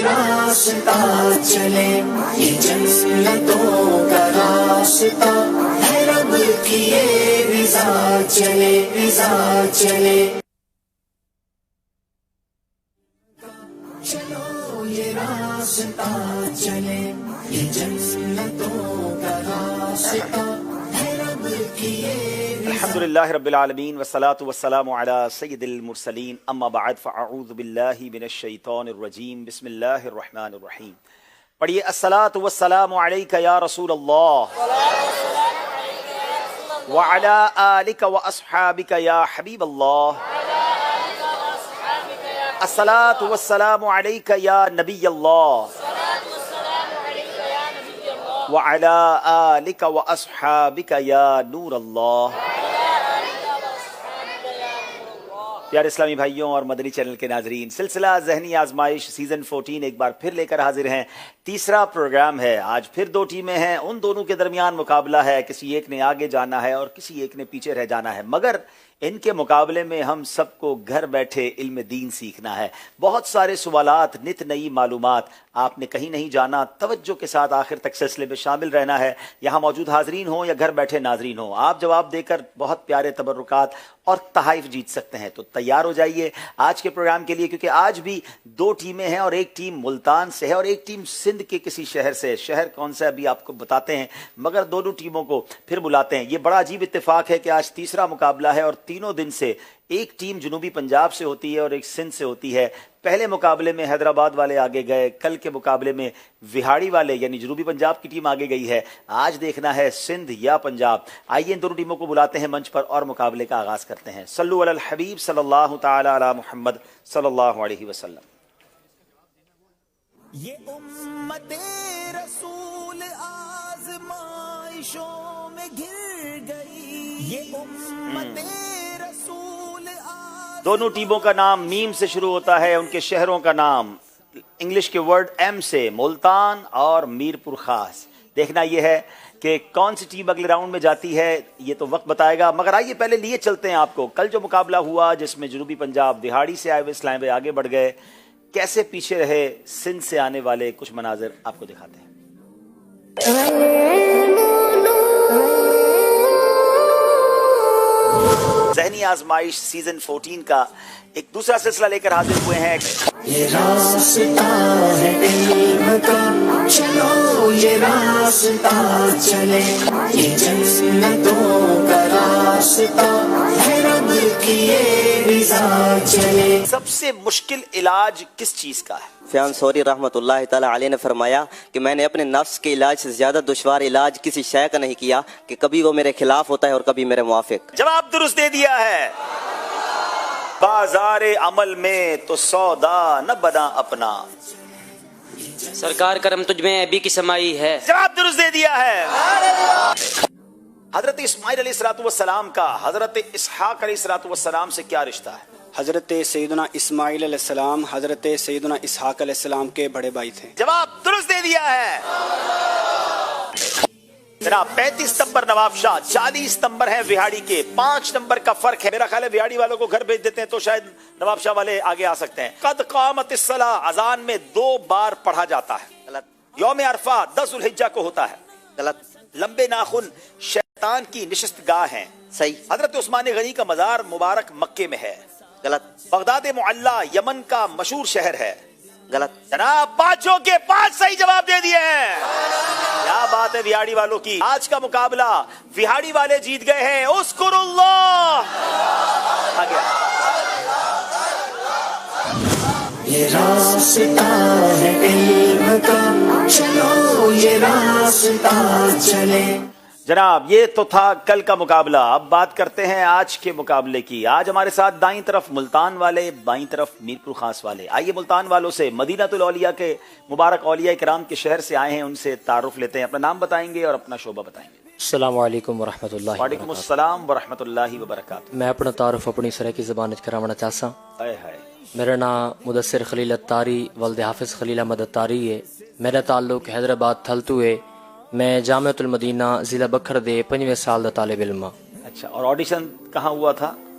راستہ چلے، یہ جنتوں کا راستہ ہے، رب کی یہ رضا چلے، رضا چلے. چلو یہ راستہ چلے، یہ جنتوں کا راستہ ہے، رب کی یہ. الحمدللہ رب العالمین والصلاة والسلام علی سید المرسلین، اما بعد فاعوذ باللہ من الشیطان الرجیم، بسم اللہ الرحمن الرحیم. پڑھیے الصلاة والسلام علیک یا رسول اللہ وعلی آلک واصحابک یا حبیب اللہ، الصلاة والسلام علیک یا نبی اللہ وعلی آلک واصحابک یا نور اللہ. پیارے اسلامی بھائیوں اور مدنی چینل کے ناظرین، سلسلہ ذہنی آزمائش سیزن 14 ایک بار پھر لے کر حاضر ہیں. تیسرا پروگرام ہے. آج پھر دو ٹیمیں ہیں، ان دونوں کے درمیان مقابلہ ہے. کسی ایک نے آگے جانا ہے اور کسی ایک نے پیچھے رہ جانا ہے، مگر ان کے مقابلے میں ہم سب کو گھر بیٹھے علم دین سیکھنا ہے. بہت سارے سوالات، نت نئی معلومات آپ نے کہیں نہیں جانا. توجہ کے ساتھ آخر تک سلسلے میں شامل رہنا ہے. یہاں موجود حاضرین ہوں یا گھر بیٹھے ناظرین ہوں، آپ جواب دے کر بہت پیارے تبرکات اور تحائف جیت سکتے ہیں. تو تیار ہو جائیے آج کے پروگرام کے لیے، کیونکہ آج بھی دو ٹیمیں ہیں اور ایک ٹیم ملتان سے ہے اور ایک ٹیم سندھ کے کسی شہر سے. شہر کون سا ابھی آپ کو بتاتے ہیں، مگر دونوں ٹیموں کو پھر بلاتے ہیں. یہ بڑا عجیب اتفاق ہے کہ آج تیسرا مقابلہ ہے اور تینوں دن سے ایک ٹیم جنوبی پنجاب سے ہوتی ہے اور ایک سندھ سے ہوتی ہے. پہلے مقابلے میں حیدرآباد والے آگے گئے، کل کے مقابلے میں وہاڑی والے یعنی جنوبی پنجاب کی ٹیم آگے گئی ہے. آج دیکھنا ہے سندھ یا پنجاب. آئیے ان دونوں ٹیموں کو بلاتے ہیں منچ پر اور مقابلے کا آغاز کرتے ہیں. صلو علی الحبیب صلی اللہ تعالی علی محمد صلی اللہ علیہ وسلم. یہ امت رسول آزمائشوں میں گر گئی، یہ امت رسول دونوں ٹیموں کا نام میم سے شروع ہوتا ہے، ان کے شہروں کا نام انگلش کے ورڈ ایم سے، ملتان اور میرپور خاص. دیکھنا یہ ہے کہ کون سی ٹیم اگلے راؤنڈ میں جاتی ہے، یہ تو وقت بتائے گا. مگر آئیے پہلے لیے چلتے ہیں آپ کو کل جو مقابلہ ہوا جس میں جنوبی پنجاب دہاڑی سے آئے ہوئے اسلام بھائی آگے بڑھ گئے، کیسے پیچھے رہے سندھ سے آنے والے کچھ مناظر آپ کو دکھاتے ہیں. ذہنی آزمائش سیزن 14 کا ایک دوسرا سلسلہ لے کر حاضر ہوئے ہیں. یہ راستہ ہے علم کا، چلو یہ راستہ چلے، یہ جنتوں کا راستہ ہے، رب کی یہ رضا چلے. سب سے مشکل علاج کس چیز کا ہے؟ سفیان ثوری رحمۃ اللہ تعالی علیہ نے فرمایا کہ میں نے اپنے نفس کے علاج سے زیادہ دشوار علاج کسی شے کا نہیں کیا کہ کبھی وہ میرے خلاف ہوتا ہے اور کبھی میرے موافق. جواب درست دے دیا ہے. بازار عمل میں تو سودا نہ بنا اپنا، سرکار کرم تجھ میں ابھی کی سمائی ہے. جواب درست دے دیا ہے. حضرت اسماعیل علیہ الصلوۃ والسلام کا حضرت اسحاق علیہ الصلوۃ والسلام سے کیا رشتہ ہے؟ حضرت سیدنا اسماعیل علیہ السلام حضرت سیدنا اسحاق علیہ السلام کے بڑے بھائی تھے. جواب درست دے دیا ہے. جناب 35 نمبر نواب شاہ، 40 نمبر ہیں وہاڑی کے، 5 نمبر کا فرق ہے. میرا خیال ہے وہاڑی والوں کو گھر بھیج دیتے ہیں تو شاید نواب شاہ والے آگے آ سکتے ہیں. قد قامت الصلاۃ اذان میں 2 بار پڑھا جاتا ہے. غلط. یوم عرفہ 10 ذو الحجہ کو ہوتا ہے. غلط. لمبے ناخن شیطان کی نشست گاہ ہیں. صحیح. حضرت عثمان غنی کا مزار مبارک مکے میں ہے. غلط. بغداد معلی یمن کا مشہور شہر ہے. غلط. جناب 5 کے 5 صحیح جواب دے دیے ہیں. کیا بات ہے وہاڑی والوں کی. آج کا مقابلہ وہاڑی والے جیت گئے ہیں. اذکر اللہ. آگے یہ راستہ ہے علم کا، چلو یہ راستہ چلے. جناب یہ تو تھا کل کا مقابلہ. اب بات کرتے ہیں آج کے مقابلے کی. آج ہمارے ساتھ دائیں طرف ملتان والے، بائیں طرف میرپور خاص والے. آئیے ملتان والوں سے، مدینہ الاولیاء کے مبارک اولیاء کرام کے شہر سے آئے ہیں، ان سے تعارف لیتے ہیں. اپنا نام بتائیں گے اور اپنا شعبہ بتائیں گے. السلام علیکم ورحمۃ اللہ. وعلیکم السلام ورحمۃ اللہ وبرکاتہ. میں اپنا تعارف اپنی سرائکی زبان کرانا چاہتا ہوں. ہائے ہائے. میرا نام مدثر خلیل اتاری ولد حافظ خلیل احمد اتاری ہے. میرا تعلق حیدرآباد تھلتو ہے. میں جامعۃ المدینہ ضلع بکھر دے 5ویں سال دا طالب علم. اچھا، اور آڈیشن کہاں ہوا تھا؟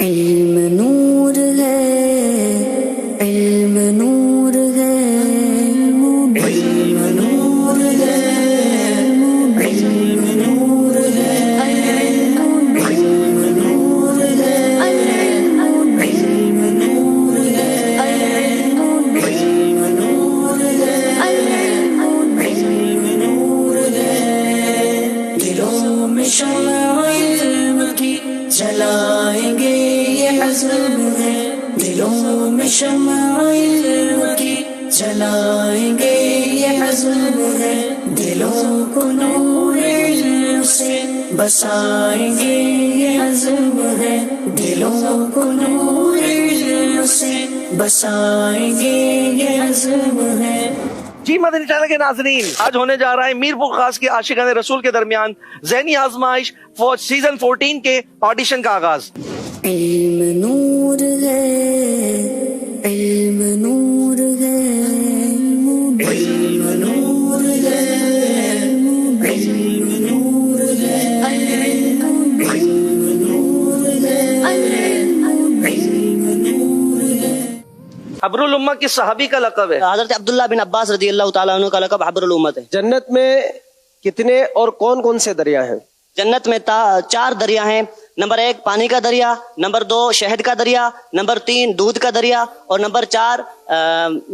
علم نور ہے، علم نور ہے، علم نور ہے، علم نور ہے، علم نور ہے، علم نور ہے، علم نور ہے، علم نور ہے، دلوں میں شمع علم کی جلائیں گے یہ عزم ہے، دلوں میں شمع علم کی جلائیں گے یہ عزم ہے، دلوں کو نور علم سے بسائیں گے یہ عزم ہے، دلوں کو نور علم سے بسائیں گے یہ عزم ہے۔ جی مدنی چینل کے ناظرین، آج ہونے جا رہا ہے میر پور خاص کے عاشقان رسول کے درمیان ذہنی آزمائش فور سیزن 14 کے آڈیشن کا آغاز۔ علم نور ہے، علم نور ہے، علم نور ہے، علم نور ہے، علم نور ہے، علم نور ہے۔ حبر الامہ کس صحابی کا لقب ہے؟ حضرت عبداللہ بن عباس رضی اللہ تعالیٰ عنہ کا لقب حبر الامت ہے۔ جنت میں کتنے اور کون کون سے دریا ہیں؟ جنت میں 4 دریا ہیں۔ نمبر 1 پانی کا دریا، نمبر 2 شہد کا دریا، نمبر 3 دودھ کا دریا، اور نمبر 4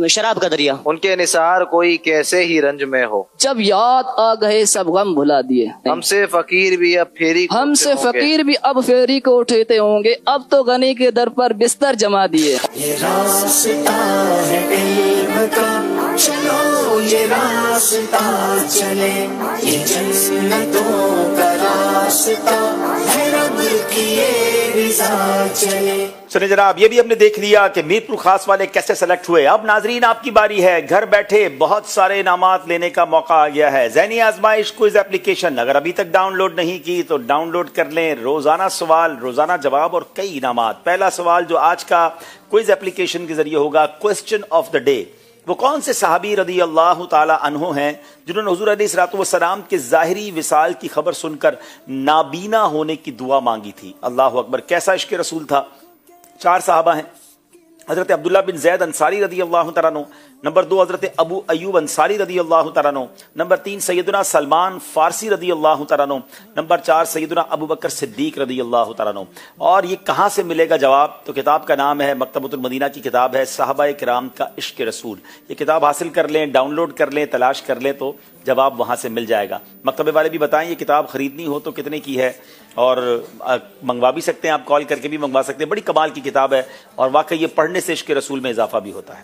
شراب کا دریا۔ ان کے نثار کوئی کیسے ہی رنج میں ہو، جب یاد آ گئے سب غم بھلا دیے، ہم سے فقیر بھی اب پھیری کو ہم سے اٹھتے ہوں گے، فقیر بھی اب پھیری کو اٹھتے ہوں گے، اب تو غنی کے در پر بستر جما دیے۔ یہ راستہ ہے علم کا، چلو یہ راستہ چلے، یہ جنتوں کا راستہ ہے، رب کی یہ رضا چلے۔ سنیں جناب، یہ بھی ہم نے دیکھ لیا کہ میر پور خاص والے کیسے سلیکٹ ہوئے۔ اب ناظرین آپ کی باری ہے، گھر بیٹھے بہت سارے انعامات لینے کا موقع آ گیا ہے۔ ذہنی آزمائش کوئز اپلیکیشن اگر ابھی تک ڈاؤن لوڈ نہیں کی تو ڈاؤن لوڈ کر لیں۔ روزانہ سوال، روزانہ جواب اور کئی انعامات۔ پہلا سوال جو آج کا کوئز اپلیکیشن کے ذریعے ہوگا، کوسچن آف دا ڈے، وہ کون سے صحابی رضی اللہ تعالی عنہ ہیں جنہوں نے حضور علیہ الصلوۃ والسلام کے ظاہری وصال کی خبر سن کر نابینا ہونے کی دعا مانگی تھی؟ اللہ اکبر، کیسا عشق رسول تھا۔ 4 صحابہ ہیں، حضرت عبداللہ بن زید انصاری رضی اللہ تعالیٰ عنہ، نمبر 2 حضرت ابو ایوب انصاری رضی اللہ تعالیٰ عنہ، نمبر 3 سیدنا سلمان فارسی رضی اللہ تعالیٰ عنہ، نمبر 4 سیدنا ابو بکر صدیق رضی اللہ تعالیٰ عنہ۔ اور یہ کہاں سے ملے گا جواب؟ تو کتاب کا نام ہے، مکتبۃ المدینہ کی کتاب ہے، صحابہ کرام کا عشق رسول۔ یہ کتاب حاصل کر لیں، ڈاؤن لوڈ کر لیں، تلاش کر لیں تو جواب وہاں سے مل جائے گا۔ مکتبے والے بھی بتائیں یہ کتاب خریدنی ہو تو کتنے کی ہے، اور منگوا بھی سکتے ہیں آپ، کال کر کے بھی منگوا سکتے ہیں۔ بڑی کمال کی کتاب ہے اور واقعی یہ پڑھنے سے عشق رسول میں اضافہ بھی ہوتا ہے۔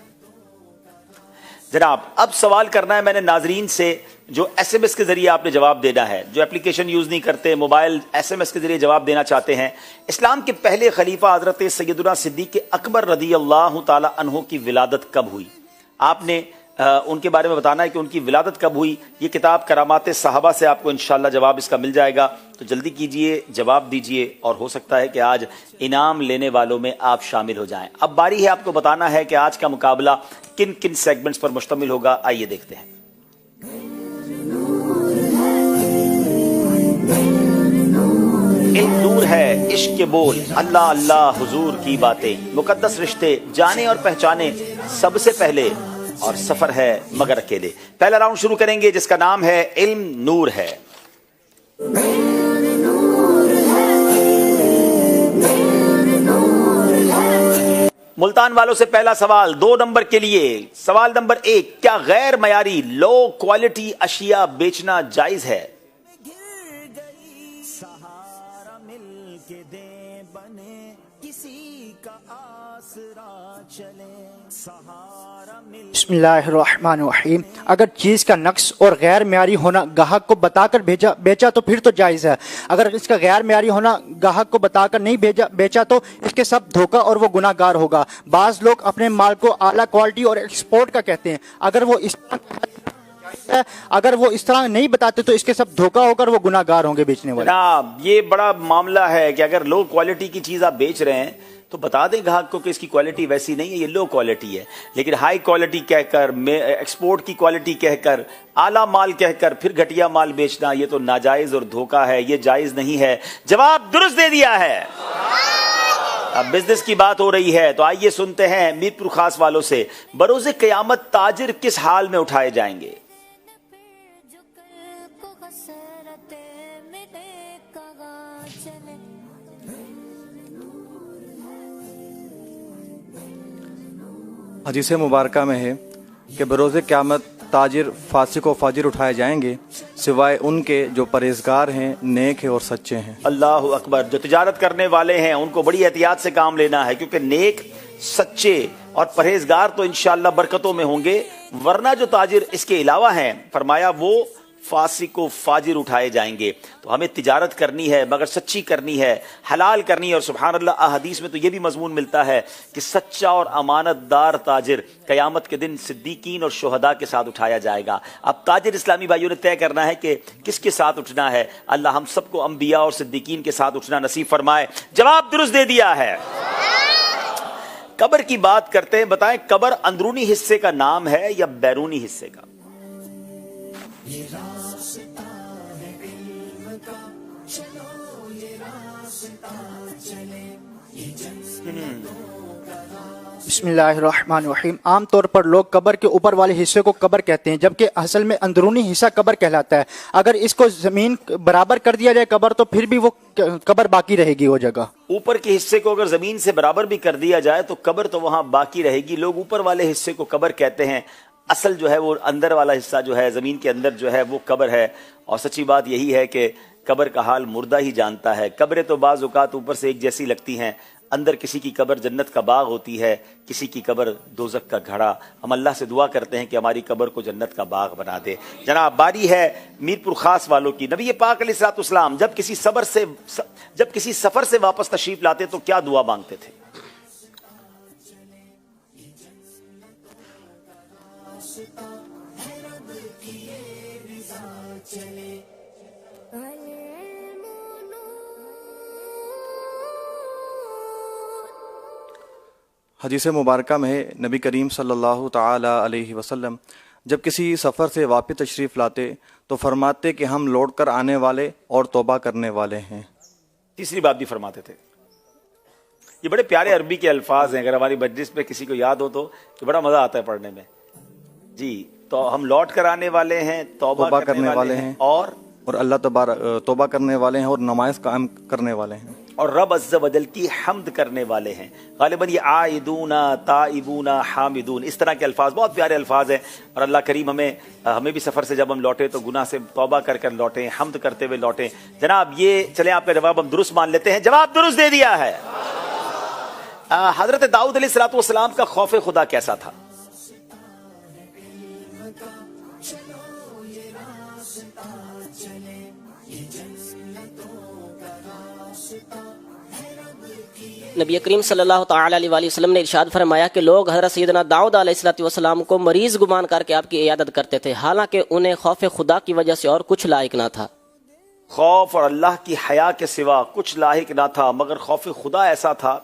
جناب اب سوال کرنا ہے میں نے ناظرین سے، جو ایس ایم ایس کے ذریعے آپ نے جواب دینا ہے، جو اپلیکیشن یوز نہیں کرتے، موبائل ایس ایم ایس کے ذریعے جواب دینا چاہتے ہیں۔ اسلام کے پہلے خلیفہ حضرت سیدنا صدیق اکبر رضی اللہ تعالی عنہ کی ولادت کب ہوئی؟ آپ نے ان کے بارے میں بتانا ہے کہ ان کی ولادت کب ہوئی۔ یہ کتاب کرامات صحابہ سے آپ کو انشاءاللہ جواب اس کا مل جائے گا، تو جلدی کیجئے، جواب دیجئے، اور ہو سکتا ہے کہ آج انعام لینے والوں میں آپ شامل ہو جائیں۔ اب باری ہے آپ کو بتانا ہے کہ آج کا مقابلہ کن کن سیگمنٹس پر مشتمل ہوگا، آئیے دیکھتے ہیں۔ علم نور ہے، عشق کے بول، اللہ اللہ حضور کی باتیں، مقدس رشتے جانے اور پہچانے سب سے پہلے، اور سفر ہے مگر اکیلے۔ پہلا راؤنڈ شروع کریں گے جس کا نام ہے علم نور ہے۔ ملتان والوں سے پہلا سوال 2 نمبر کے لیے۔ سوال نمبر 1، کیا غیر معیاری لو کوالٹی اشیاء بیچنا جائز ہے؟ بسم اللہ الرحمن الرحیم۔ اگر چیز کا نقص اور غیر معیاری ہونا گاہک کو بتا کر بیچا تو پھر تو جائز ہے۔ اگر اس کا غیر معیاری ہونا گاہک کو بتا کر نہیں بیچا تو اس کے سب دھوکہ اور وہ گناہ گار ہوگا۔ بعض لوگ اپنے مال کو اعلیٰ کوالٹی اور ایکسپورٹ کا کہتے ہیں، اگر وہ اس طرح نہیں بتاتے تو اس کے سب دھوکہ ہو کر وہ گناہ گار ہوں گے بیچنے والے۔ جناب یہ بڑا معاملہ ہے کہ اگر لو کوالٹی کی چیز آپ بیچ رہے ہیں تو بتا دیں گاہک کو کہ اس کی کوالٹی ویسی نہیں ہے، یہ لو کوالٹی ہے، لیکن ہائی کوالٹی کہہ کر، ایکسپورٹ کی کوالٹی کہہ کر، اعلیٰ مال کہہ کر پھر گھٹیا مال بیچنا، یہ تو ناجائز اور دھوکہ ہے، یہ جائز نہیں ہے۔ جواب درست دے دیا ہے۔ اب بزنس کی بات ہو رہی ہے تو آئیے سنتے ہیں میرپور خاص والوں سے بروز قیامت تاجر کس حال میں اٹھائے جائیں گے. حدیث مبارکہ میں ہے کہ بروز قیامت تاجر فاسق و فاجر اٹھائے جائیں گے سوائے ان کے جو پرہیزگار ہیں، نیک ہیں اور سچے ہیں. اللہ اکبر. جو تجارت کرنے والے ہیں ان کو بڑی احتیاط سے کام لینا ہے، کیونکہ نیک، سچے اور پرہیزگار تو انشاءاللہ برکتوں میں ہوں گے، ورنہ جو تاجر اس کے علاوہ ہیں فرمایا وہ فاسق و فاجر اٹھائے جائیں گے. تو ہمیں تجارت کرنی ہے مگر سچی کرنی ہے، حلال کرنی ہے. اور سبحان اللہ احادیث میں تو یہ بھی مضمون ملتا ہے کہ سچا اور امانت دار تاجر قیامت کے دن صدیقین اور شہداء کے ساتھ اٹھایا جائے گا. اب تاجر اسلامی بھائیوں نے طے کرنا ہے کہ کس کے ساتھ اٹھنا ہے. اللہ ہم سب کو انبیاء اور صدیقین کے ساتھ اٹھنا نصیب فرمائے. جواب درست دے دیا ہے. قبر کی بات کرتے ہیں، بتائیں قبر اندرونی حصے کا نام ہے یا بیرونی حصے کا؟ بسم اللہ الرحمن الرحیم. عام طور پر لوگ قبر کے اوپر والے حصے کو قبر کہتے ہیں، جبکہ اصل میں اندرونی حصہ قبر کہلاتا ہے. اگر اس کو زمین برابر کر دیا جائے قبر تو پھر بھی وہ قبر باقی رہے گی. وہ جگہ اوپر کے حصے کو اگر زمین سے برابر بھی کر دیا جائے تو قبر تو وہاں باقی رہے گی. لوگ اوپر والے حصے کو قبر کہتے ہیں، اصل جو ہے وہ اندر والا حصہ جو ہے زمین کے اندر جو ہے وہ قبر ہے. اور سچی بات یہی ہے کہ قبر کا حال مردہ ہی جانتا ہے. قبریں تو بعض اوقات اوپر سے ایک جیسی لگتی ہیں، اندر کسی کی قبر جنت کا باغ ہوتی ہے، کسی کی قبر دوزخ کا گھڑا. ہم اللہ سے دعا کرتے ہیں کہ ہماری قبر کو جنت کا باغ بنا دے. جناب باری ہے میرپور خاص والوں کی. نبی پاک علیہ الصلوۃ والسلام جب کسی سفر سے واپس تشریف لاتے تو کیا دعا مانگتے تھے؟ حدیث مبارکہ میں ہے نبی کریم صلی اللہ تعالی علیہ وسلم جب کسی سفر سے واپس تشریف لاتے تو فرماتے کہ ہم لوٹ کر آنے والے اور توبہ کرنے والے ہیں. تیسری بات بھی فرماتے تھے. یہ بڑے پیارے عربی کے الفاظ ہیں، اگر ہماری مجلس میں کسی کو یاد ہو تو بڑا مزہ آتا ہے پڑھنے میں. جی تو ہم لوٹ کر آنے والے ہیں، توبہ کرنے والے ہیں اور اللہ تبارک توبہ کرنے والے ہیں اور نماز قائم کرنے والے ہیں اور رب عز و جل کی حمد کرنے والے ہیں. غالباً یہ عائدون، تائبون، حامدون، اس طرح کے الفاظ بہت پیارے الفاظ ہیں. اور اللہ کریم ہمیں بھی سفر سے جب ہم لوٹے تو گناہ سے توبہ کر کر لوٹیں، حمد کرتے ہوئے لوٹیں. جناب یہ چلیں آپ کا جواب ہم درست مان لیتے ہیں. جواب درست دے دیا ہے. حضرت داؤد علیہ الصلوۃ والسلام کا خوف خدا کیسا تھا؟ نبی کریم صلی اللہ تعالی علیہ وآلہ وسلم نے ارشاد فرمایا کہ لوگ حضرت سیدنا داؤد علیہ الصلوۃ والسلام کو مریض گمان کر کے آپ کی عیادت کرتے تھے، حالانکہ انہیں خوف خدا کی وجہ سے اور کچھ لائق نہ تھا. خوف اور اللہ کی حیا کے سوا کچھ لاحق نہ تھا، مگر خوف خدا ایسا تھا،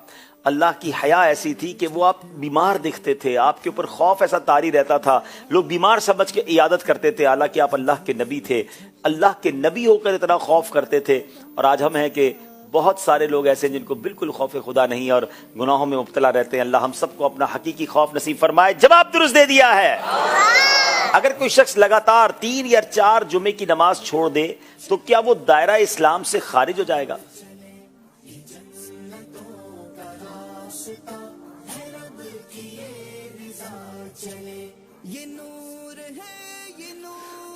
اللہ کی حیا ایسی تھی کہ وہ آپ بیمار دکھتے تھے، آپ کے اوپر خوف ایسا طاری رہتا تھا، لوگ بیمار سمجھ کے عیادت کرتے تھے، حالانکہ آپ اللہ کے نبی تھے. اللہ کے نبی ہو کر اتنا خوف کرتے تھے. اور آج ہم ہیں کہ بہت سارے لوگ ایسے ہیں جن کو بالکل خوف خدا نہیں اور گناہوں میں مبتلا رہتے ہیں. اللہ ہم سب کو اپنا حقیقی خوف نصیب فرمائے. جواب درست دے دیا ہے. اگر کوئی شخص لگاتار 3 یا 4 جمعے کی نماز چھوڑ دے تو کیا وہ دائرہ اسلام سے خارج ہو جائے گا؟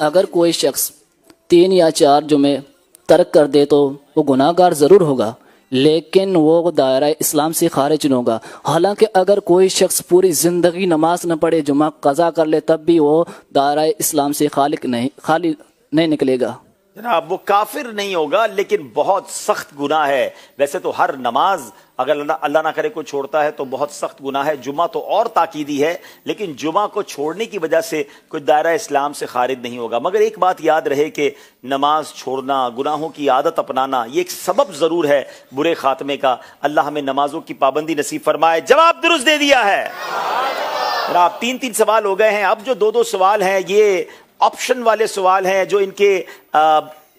اگر کوئی شخص 3 یا 4 جمعے ترک کر دے تو وہ گناہ گار ضرور ہوگا، لیکن وہ دائرہ اسلام سے خارج نہیں ہوگا. حالانکہ اگر کوئی شخص پوری زندگی نماز نہ پڑھے، جمعہ قضا کر لے، تب بھی وہ دائرہ اسلام سے خالی نہیں نکلے گا. جناب وہ کافر نہیں ہوگا، لیکن بہت سخت گناہ ہے. ویسے تو ہر نماز اگر اللہ نہ کرے کوئی چھوڑتا ہے تو بہت سخت گناہ ہے. جمعہ تو اور تاکیدی ہے، لیکن جمعہ کو چھوڑنے کی وجہ سے کوئی دائرہ اسلام سے خارج نہیں ہوگا. مگر ایک بات یاد رہے کہ نماز چھوڑنا، گناہوں کی عادت اپنانا، یہ ایک سبب ضرور ہے برے خاتمے کا. اللہ ہمیں نمازوں کی پابندی نصیب فرمائے. جواب درست دے دیا ہے. جناب 3 سوال ہو گئے ہیں. اب جو 2 سوال ہیں یہ آپشن والے سوال ہیں جو ان کے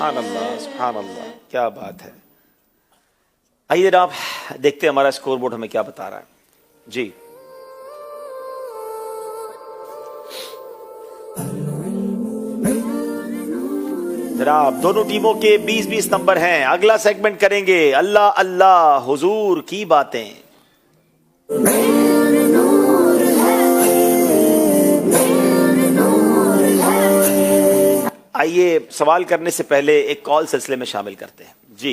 سبحان اللہ سبحان اللہ، کیا بات ہے. آئیے جناب دیکھتے ہیں ہمارا اسکور بورڈ ہمیں کیا بتا رہا ہے. جی جناب دونوں ٹیموں کے 20-20 نمبر ہیں. اگلا سیگمنٹ کریں گے اللہ اللہ حضور کی باتیں. آئیے سوال کرنے سے پہلے ایک کال سلسلے میں شامل کرتے ہیں. جی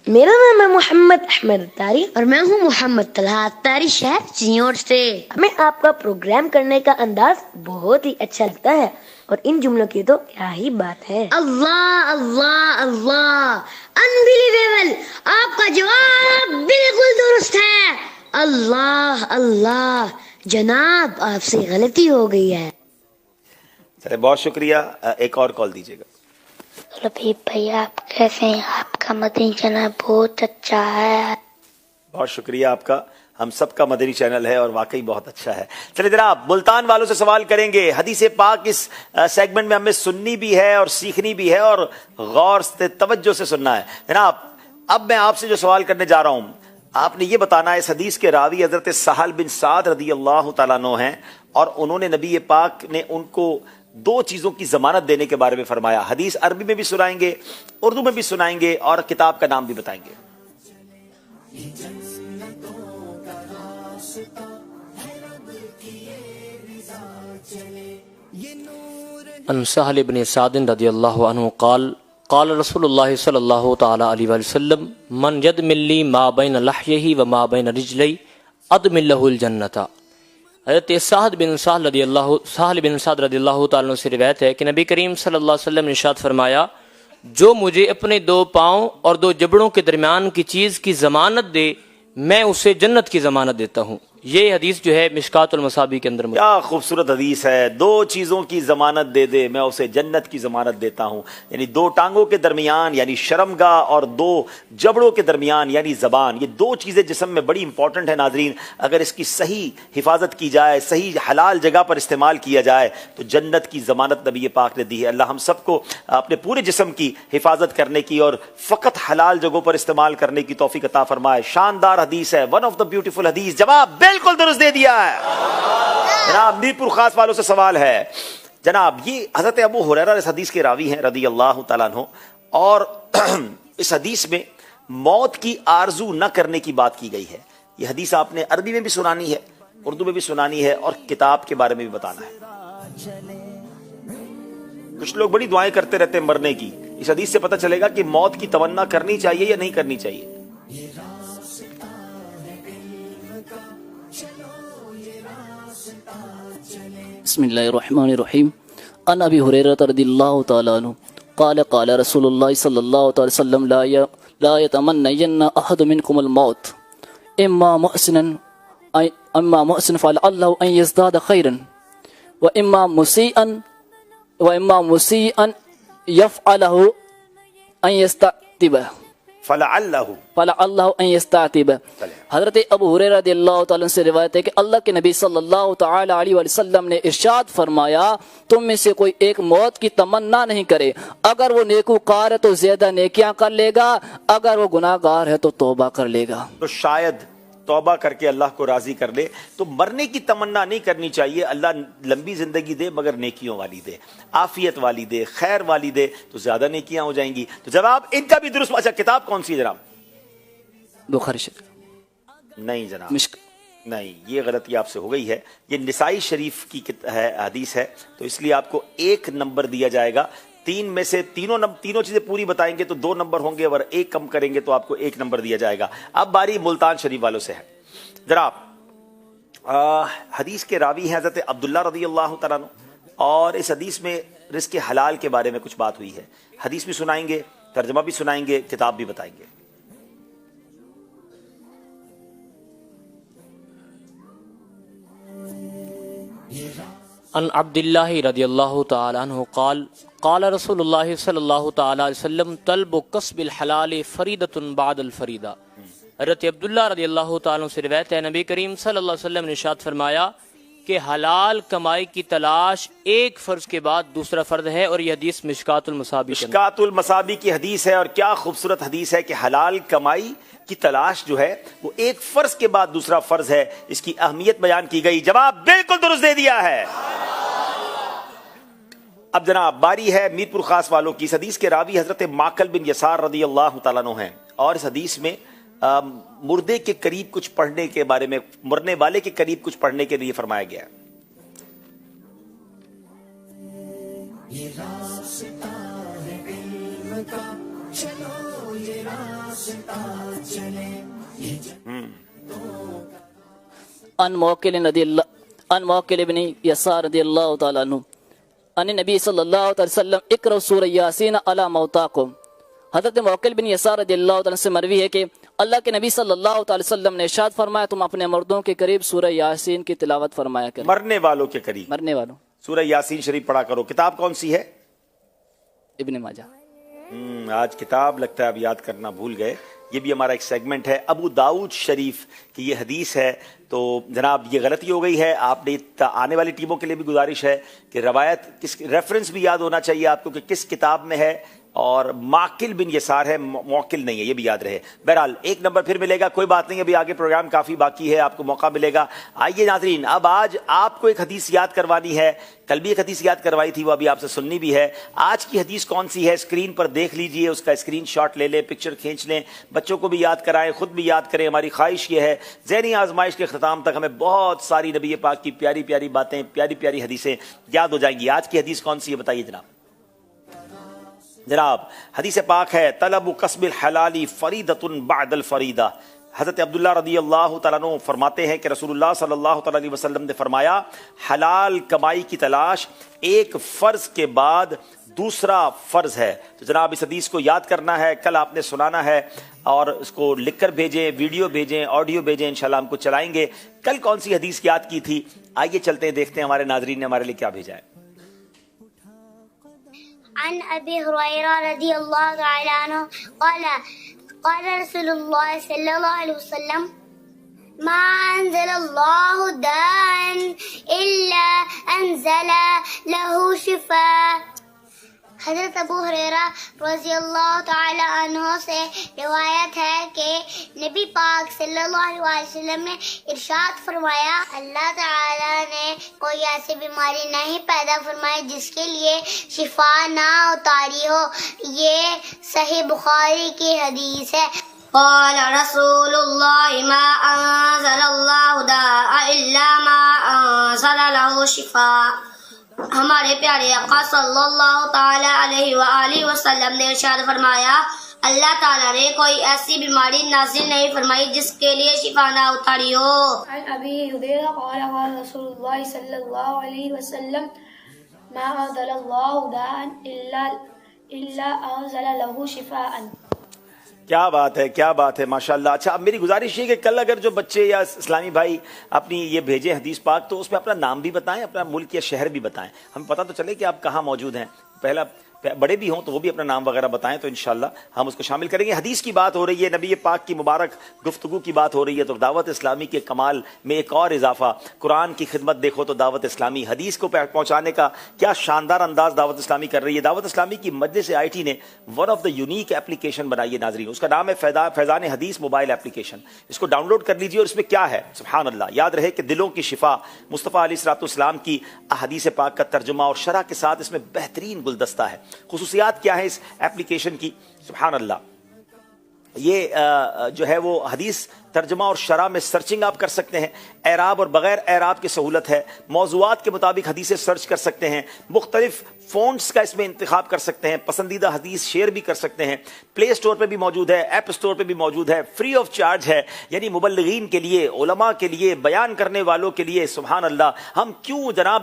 میرا نام ہے محمد احمد اتاری اور میں ہوں محمد طلحہ اتاری شہر چیور سے. ہمیں آپ کا پروگرام کرنے کا انداز بہت ہی اچھا لگتا ہے اور ان جملوں کی تو کیا ہی بات ہے. اللہ اللہ اللہ انبلیویبل، آپ کا جواب بالکل درست ہے. اللہ اللہ جناب آپ سے غلطی ہو گئی ہے. چلے بہت شکریہ. ایک اور کال دیجیے گا. ربیب بھائی آپ کیسے ہیں؟ آپ کا مدنی چینل بہت اچھا ہے. بہت شکریہ آپ کا. ہم سب کا مدنی چینل ہے اور واقعی بہت اچھا ہے. چلے جناب ملتان والوں سے سوال کریں گے. حدیث پاک اس سیگمنٹ میں ہمیں سننی بھی ہے اور سیکھنی بھی ہے اور غور سے توجہ سے سننا ہے. جناب اب میں آپ سے جو سوال کرنے جا رہا ہوں، آپ نے یہ بتانا ہے اس حدیث کے راوی حضرت سہل بن سعد رضی اللہ تعالیٰ عنہ ہیں اور انہوں نے نبی پاک نے ان کو 2 چیزوں کی ضمانت دینے کے بارے میں فرمایا. حدیث عربی میں بھی سنائیں گے، اردو میں بھی سنائیں گے اور کتاب کا نام بھی بتائیں گے. عن سہل بن سعد رضی اللہ عنہ قال قال رسول اللہ صلی اللہ تعالی علیہ وسلم من یدمل لی ما بین لحیہ و ما بین رجلی ادمل لہ الجنۃ. حضرت سہل بن سعد رضی اللہ تعالیٰ عنہ سے روایت ہے کہ نبی کریم صلی اللہ علیہ وسلم نے ارشاد فرمایا، جو مجھے اپنے 2 پاؤں اور 2 جبڑوں کے درمیان کی چیز کی ضمانت دے میں اسے جنت کی ضمانت دیتا ہوں. یہ حدیث جو ہے مشکات المصابیح کے اندر کیا خوبصورت حدیث ہے. 2 چیزوں کی ضمانت دے دے میں اسے جنت کی ضمانت دیتا ہوں. یعنی 2 ٹانگوں کے درمیان یعنی شرمگاہ اور 2 جبڑوں کے درمیان یعنی زبان، یہ 2 چیزیں جسم میں بڑی امپورٹنٹ ہے. ناظرین اگر اس کی صحیح حفاظت کی جائے، صحیح حلال جگہ پر استعمال کیا جائے تو جنت کی ضمانت نبی پاک نے دی ہے. اللہ ہم سب کو اپنے پورے جسم کی حفاظت کرنے کی اور فقط حلال جگہوں پر استعمال کرنے کی توفیق عطا فرمائے. شاندار حدیث ہے، ون آف دا بیوٹیفل حدیث. جواب بالکل درست دے دیا ہے. جناب میرپور خاص والوں سے سوال ہے. جناب یہ حضرت ابو ہریرہ اس حدیث کے راوی ہیں رضی اللہ تعالیٰ عنہ، اور اس حدیث میں موت کی آرزو نہ کرنے کی بات کی گئی ہے. یہ حدیث آپ نے عربی میں بھی سنانی ہے، اردو میں بھی سنانی ہے اور کتاب کے بارے میں بھی بتانا ہے. کچھ لوگ بڑی دعائیں کرتے رہتے ہیں مرنے کی. اس حدیث سے پتہ چلے گا کہ موت کی تمنا کرنی چاہیے یا نہیں کرنی چاہیے. بسم اللہ الرحمن الرحیم. عن ابی ہریرہ رضی اللہ تعالی عنہ قال قال رسول اللہ صلی اللہ تعالی وسلم لا يتمنين احد منكم الموت اما محسنا فلعله ان يزداد خيرا واما مسيئا يفعله ان يستعتبه فلعله ان يستعتبه. حضرت ابو ہریرہ رضی اللہ تعالیٰ سے روایت ہے کہ اللہ کے نبی صلی اللہ تعالی علیہ وسلم نے ارشاد فرمایا، تم میں سے کوئی ایک موت کی تمنا نہیں کرے. اگر وہ نیکوکار ہے تو زیادہ نیکیاں کر لے گا، اگر وہ گناہگار ہے تو توبہ کر لے گا. تو شاید توبہ کر کے اللہ کو راضی کر لے. تو مرنے کی تمنا نہیں کرنی چاہیے. اللہ لمبی زندگی دے مگر نیکیوں والی دے، عافیت والی دے، خیر والی دے تو زیادہ نیکیاں ہو جائیں گی. تو جواب ان کا بھی درست. اچھا کتاب کون سی ہے جناب؟ بخاری شریف. نہیں جناب نہیں، یہ غلطی آپ سے ہو گئی ہے. یہ نسائی شریف کی حدیث ہے تو اس لیے آپ کو 1 نمبر دیا جائے گا. 3 میں سے تینوں چیزیں پوری بتائیں گے تو 2 نمبر ہوں گے، اور 1 کم کریں گے تو آپ کو 1 نمبر دیا جائے گا. اب باری ملتان شریف والوں سے ہے. جناب حدیث کے راوی ہیں حضرت عبداللہ رضی اللہ تعالیٰ عنہ، اور اس حدیث میں رزق حلال کے بارے میں کچھ بات ہوئی ہے. حدیث بھی سنائیں گے، ترجمہ بھی سنائیں گے، کتاب بھی بتائیں گے. عن عبد اللہ رضی اللہ تعالی عنہ قال قال رسول اللہ صلی اللہ تعالی علیہ وسلم طلب کسب الحلال فریدۃ بعد الفریدہ. حضرت عبداللہ رضی اللہ تعالی عنہ سے روایت ہے نبی کریم صلی اللہ علیہ وسلم نے ارشاد فرمایا کہ حلال کمائی کی تلاش ایک فرض کے بعد دوسرا فرض ہے، اور یہ حدیث مشکات المصابی مشکات المصابی کی حدیث ہے، اور کیا خوبصورت حدیث ہے کہ حلال کمائی کی تلاش جو ہے وہ ایک فرض کے بعد دوسرا فرض ہے. اس کی اہمیت بیان کی گئی، جواب بالکل درست دے دیا ہے. اب جناب باری ہے میر پور خاص والوں کی. اس حدیث کے راوی حضرت معقل بن یسار رضی اللہ تعالیٰ عنہ ہیں، اور اس حدیث میں مردے کے قریب کچھ پڑھنے کے بارے میں، مرنے والے کے قریب کچھ پڑھنے کے لیے فرمایا گیا ہے. یہ راستہ ہے علم کا، چلو یہ راستہ چلے. ان موکل بن یسار رضی اللہ تعالیٰ عنہ ان نبی صلی اللہ علیہ وسلم اقرأ سورہ یاسین علی موتاکم. حضرت موکل بن یسار رضی اللہ تعالیٰ سے مروی ہے کہ اللہ کے نبی صلی اللہ علیہ وسلم نے ارشاد فرمایا تم اپنے مردوں کے قریب سورہ یاسین کی تلاوت فرمایا کرو. مرنے والوں کے قریب، مرنے والوں سورہ یاسین شریف پڑھا کرو. کتاب کون سی ہے؟ ابن ماجہ. آج کتاب لگتا ہے اب یاد کرنا بھول گئے. یہ بھی ہمارا ایک سیگمنٹ ہے. ابو داؤد شریف کی یہ حدیث ہے. تو جناب یہ غلطی ہو گئی ہے. آپ نے آنے والی ٹیموں کے لیے بھی گزارش ہے کہ روایت کس ریفرنس بھی یاد ہونا چاہیے آپ کو کہ کس کتاب میں ہے، اور معقل بن یسار ہے، موکل نہیں ہے، یہ بھی یاد رہے. بہرحال ایک نمبر پھر ملے گا، کوئی بات نہیں، ابھی آگے پروگرام کافی باقی ہے، آپ کو موقع ملے گا. آئیے ناظرین، اب آج آپ کو ایک حدیث یاد کروانی ہے. کل بھی ایک حدیث یاد کروائی تھی، وہ ابھی آپ سے سننی بھی ہے. آج کی حدیث کون سی ہے اسکرین پر دیکھ لیجئے، اس کا اسکرین شاٹ لے لیں، پکچر کھینچ لیں، بچوں کو بھی یاد کرائیں، خود بھی یاد کریں. ہماری خواہش یہ ہے ذہنی آزمائش کے اختتام تک ہمیں بہت ساری نبی پاک کی پیاری پیاری باتیں، پیاری پیاری حدیثیں یاد ہو جائیں گی. آج کی حدیث کون سی ہے بتائیے جناب. جناب حدیث پاک ہے طلب کسب الحلال فریدۃ بعد الفریدہ. حضرت عبداللہ رضی اللہ تعالیٰ عنہ فرماتے ہیں کہ رسول اللہ صلی اللہ تعالیٰ علیہ وسلم نے فرمایا حلال کمائی کی تلاش ایک فرض کے بعد دوسرا فرض ہے. تو جناب اس حدیث کو یاد کرنا ہے، کل آپ نے سنانا ہے، اور اس کو لکھ کر بھیجیں، ویڈیو بھیجیں، آڈیو بھیجیں، انشاءاللہ ہم کو چلائیں گے. کل کون سی حدیث یاد کی تھی؟ آئیے چلتے ہیں، دیکھتے ہیں ہمارے ناظرین نے ہمارے لیے کیا بھیجا ہے. عن ابی ہریرہ رضی اللہ تعالی عنہ قال رسول اللہ صلی اللہ علیہ وسلم ما انزل اللہ داء الا انزل له شفاء. حضرت ابو ہریرہ رضی اللہ تعالی عنہ سے روایت ہے کہ نبی پاک صلی اللہ علیہ وسلم نے ارشاد فرمایا اللہ تعالی نے کوئی ایسی بیماری نہیں پیدا فرمائی جس کے لیے شفا نہ اتاری ہو. یہ صحیح بخاری کی حدیث ہے. قال رسول اللہ ما انزل اللہ داء الا ما انزل له شفاء. ہمارے پیارے آقا صلی اللہ تعالی علیہ وآلہ وسلم نے ارشاد فرمایا اللہ تعالیٰ نے کوئی ایسی بیماری نازل نہیں فرمائی جس کے لیے شفا نہ اتاری ہو. عن ابی ہریرہ قال قال رسول اللہ صلی اللہ علیہ وسلم ما انزل اللہ داء الا انزل له شفاء. کیا بات ہے، کیا بات ہے، ماشاءاللہ. اچھا اب میری گزارش یہ کہ کل اگر جو بچے یا اسلامی بھائی اپنی یہ بھیجیں حدیث پاک تو اس میں اپنا نام بھی بتائیں، اپنا ملک یا شہر بھی بتائیں، ہمیں پتہ تو چلے کہ آپ کہاں موجود ہیں. پہلا بڑے بھی ہوں تو وہ بھی اپنا نام وغیرہ بتائیں تو انشاءاللہ ہم اس کو شامل کریں گے. حدیث کی بات ہو رہی ہے، نبی پاک کی مبارک گفتگو کی بات ہو رہی ہے، تو دعوت اسلامی کے کمال میں ایک اور اضافہ. قرآن کی خدمت دیکھو تو دعوت اسلامی حدیث کو پہنچانے کا کیا شاندار انداز دعوت اسلامی کر رہی ہے. دعوت اسلامی کی مجلس آئی نے one of the unique application بنائی ہے ناظرین، اس کا نام ہے فیضان حدیث موبائل اپلیکیشن. اس کو ڈاؤن لوڈ کر لیجیے، اور اس میں کیا ہے سبحان اللہ. یاد رہے کہ دلوں کی شفا، مصطفیٰ علیہ الصلوۃ والسلام کی احادیث پاک کا ترجمہ اور شرح کے ساتھ اس میں بہترین گلدستہ ہے. خصوصیات کیا ہے اس ایپلیکیشن کی؟ سبحان اللہ. یہ جو ہے وہ حدیث ترجمہ اور شرح میں سرچنگ آپ کر سکتے ہیں، اعراب اور بغیر اعراب کی سہولت ہے. موضوعات کے مطابق حدیثیں سرچ کر سکتے ہیں، مختلف فونٹس کا اس میں انتخاب کر سکتے ہیں، پسندیدہ حدیث شیئر بھی کر سکتے ہیں. پلے سٹور پہ بھی موجود ہے، ایپ سٹور پہ بھی موجود ہے، فری آف چارج ہے. یعنی مبلغین کے لیے، علماء کے لیے، بیان کرنے والوں کے لیے. سبحان اللہ. ہم کیوں جناب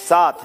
7।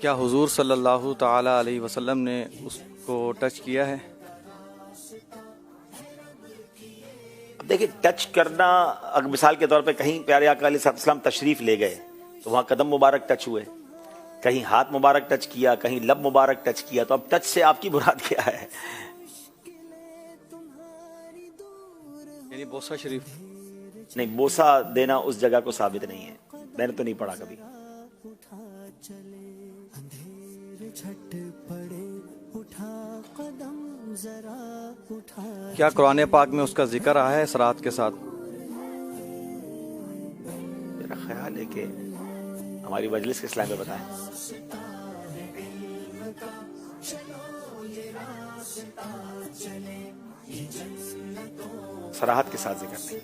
کیا حضور صلی اللہ تعالی علیہ وسلم نے اس کو ٹچ کیا ہے؟ دیکھیں ٹچ کرنا، اگر مثال کے طور پہ کہیں پیارے آقا علیہ السلام تشریف لے گئے تو وہاں قدم مبارک ٹچ ہوئے، کہیں ہاتھ مبارک ٹچ کیا، کہیں لب مبارک ٹچ کیا، تو اب ٹچ سے آپ کی مراد کیا ہے؟ یعنی بوسہ شریف؟ نہیں، بوسہ دینا اس جگہ کو ثابت نہیں ہے، میں نے تو نہیں پڑھا کبھی۔ کیا قرآن پاک میں اس کا ذکر آیا ہے صراحت کے ساتھ؟ میرا خیال ہے کہ ہماری مجلس کے اسلام میں بتائیں۔ صراحت کے ساتھ ذکر نہیں۔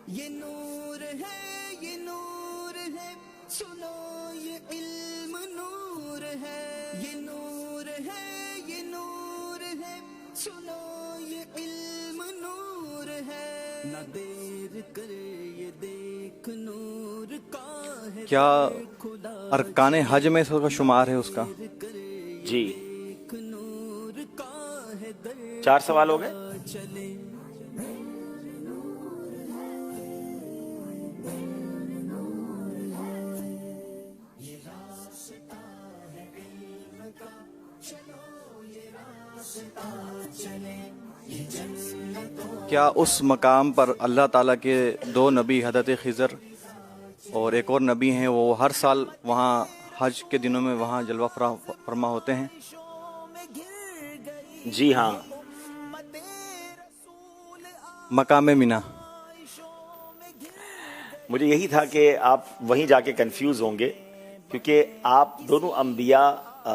یہ نور ہے، یہ نور ہے، سنو یہ علم نور ہے، یہ نور ہے، یہ نور ہے، سنو یہ علم نور ہے، نہ دیر کرے یہ دیکھ نور کا ہے۔ کیا ارکان حج میں اس کا شمار ہے اس کا؟ جی 4 سوال ہو گئے۔ کیا اس مقام پر اللہ تعالیٰ کے 2 نبی حضرت خضر اور ایک اور نبی ہیں، وہ ہر سال وہاں حج کے دنوں میں وہاں جلوہ فرما ہوتے ہیں؟ جی ہاں۔ مقام مینا؟ مجھے یہی تھا کہ آپ وہیں جا کے کنفیوز ہوں گے، کیونکہ آپ دونوں انبیاء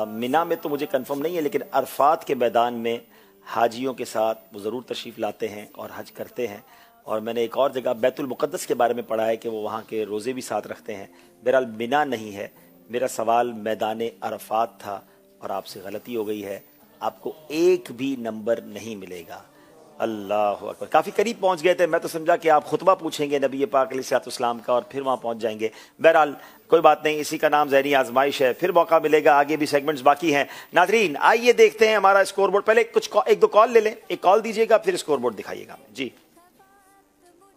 مینا میں تو مجھے کنفرم نہیں ہے، لیکن عرفات کے میدان میں حاجیوں کے ساتھ وہ ضرور تشریف لاتے ہیں اور حج کرتے ہیں، اور میں نے ایک اور جگہ بیت المقدس کے بارے میں پڑھا ہے کہ وہ وہاں کے روزے بھی ساتھ رکھتے ہیں۔ بہرحال مینا نہیں ہے، میرا سوال میدان عرفات تھا اور آپ سے غلطی ہو گئی ہے، آپ کو 1 بھی نمبر نہیں ملے گا۔ اللہ اکبر، کافی قریب پہنچ گئے تھے، میں تو سمجھا کہ آپ خطبہ پوچھیں گے نبی پاک علیہ السلام کا اور پھر وہاں پہنچ جائیں گے۔ بہرحال کوئی بات نہیں، اسی کا نام ذہنی آزمائش ہے، پھر موقع ملے گا، آگے بھی سیگمنٹس باقی ہیں۔ ناظرین آئیے دیکھتے ہیں ہمارا اسکور بورڈ، پہلے ایک دو کال لے لیں، ایک کال دیجیے گا پھر اسکور بورڈ دکھائیے گا۔ جی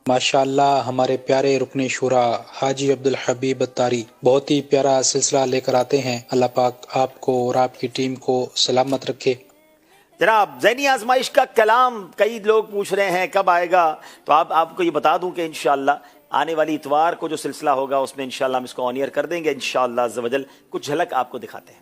ماشاءاللہ، ہمارے پیارے رکن شورا حاجی عبدالحبیب اتاری بہت ہی پیارا سلسلہ لے کر آتے ہیں۔ اللہ پاک آپ کو اور آپ کی ٹیم کو سلامت رکھے۔ جناب ذہنی آزمائش کا کلام کئی لوگ پوچھ رہے ہیں کب آئے گا، تو آپ کو یہ بتا دوں کہ انشاءاللہ آنے والی اتوار کو جو سلسلہ ہوگا اس میں انشاءاللہ ہم اس کو آن ایئر کر دیں گے انشاءاللہ عز و جل۔ کچھ جھلک آپ کو دکھاتے ہیں۔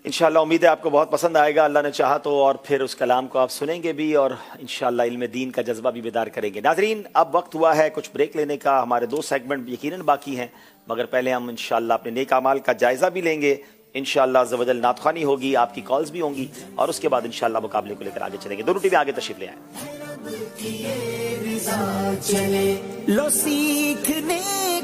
انشاءاللہ امید ہے آپ کو بہت پسند آئے گا، اللہ نے چاہا تو، اور پھر اس کلام کو آپ سنیں گے بھی اور انشاءاللہ علم دین کا جذبہ بھی بیدار کریں گے۔ ناظرین اب وقت ہوا ہے کچھ بریک لینے کا، ہمارے 2 سیگمنٹ یقیناً باقی ہیں، مگر پہلے ہم انشاءاللہ اپنے نیک اعمال کا جائزہ بھی لیں گے، انشاءاللہ عز و جل نعت خوانی ہوگی، آپ کی کالز بھی ہوں گی، اور اس کے بعد انشاءاللہ مقابلے کو لے کر آگے چلیں گے۔ دونوں ٹیمیں آگے تشریف لے آئیں۔ لو سیکھنے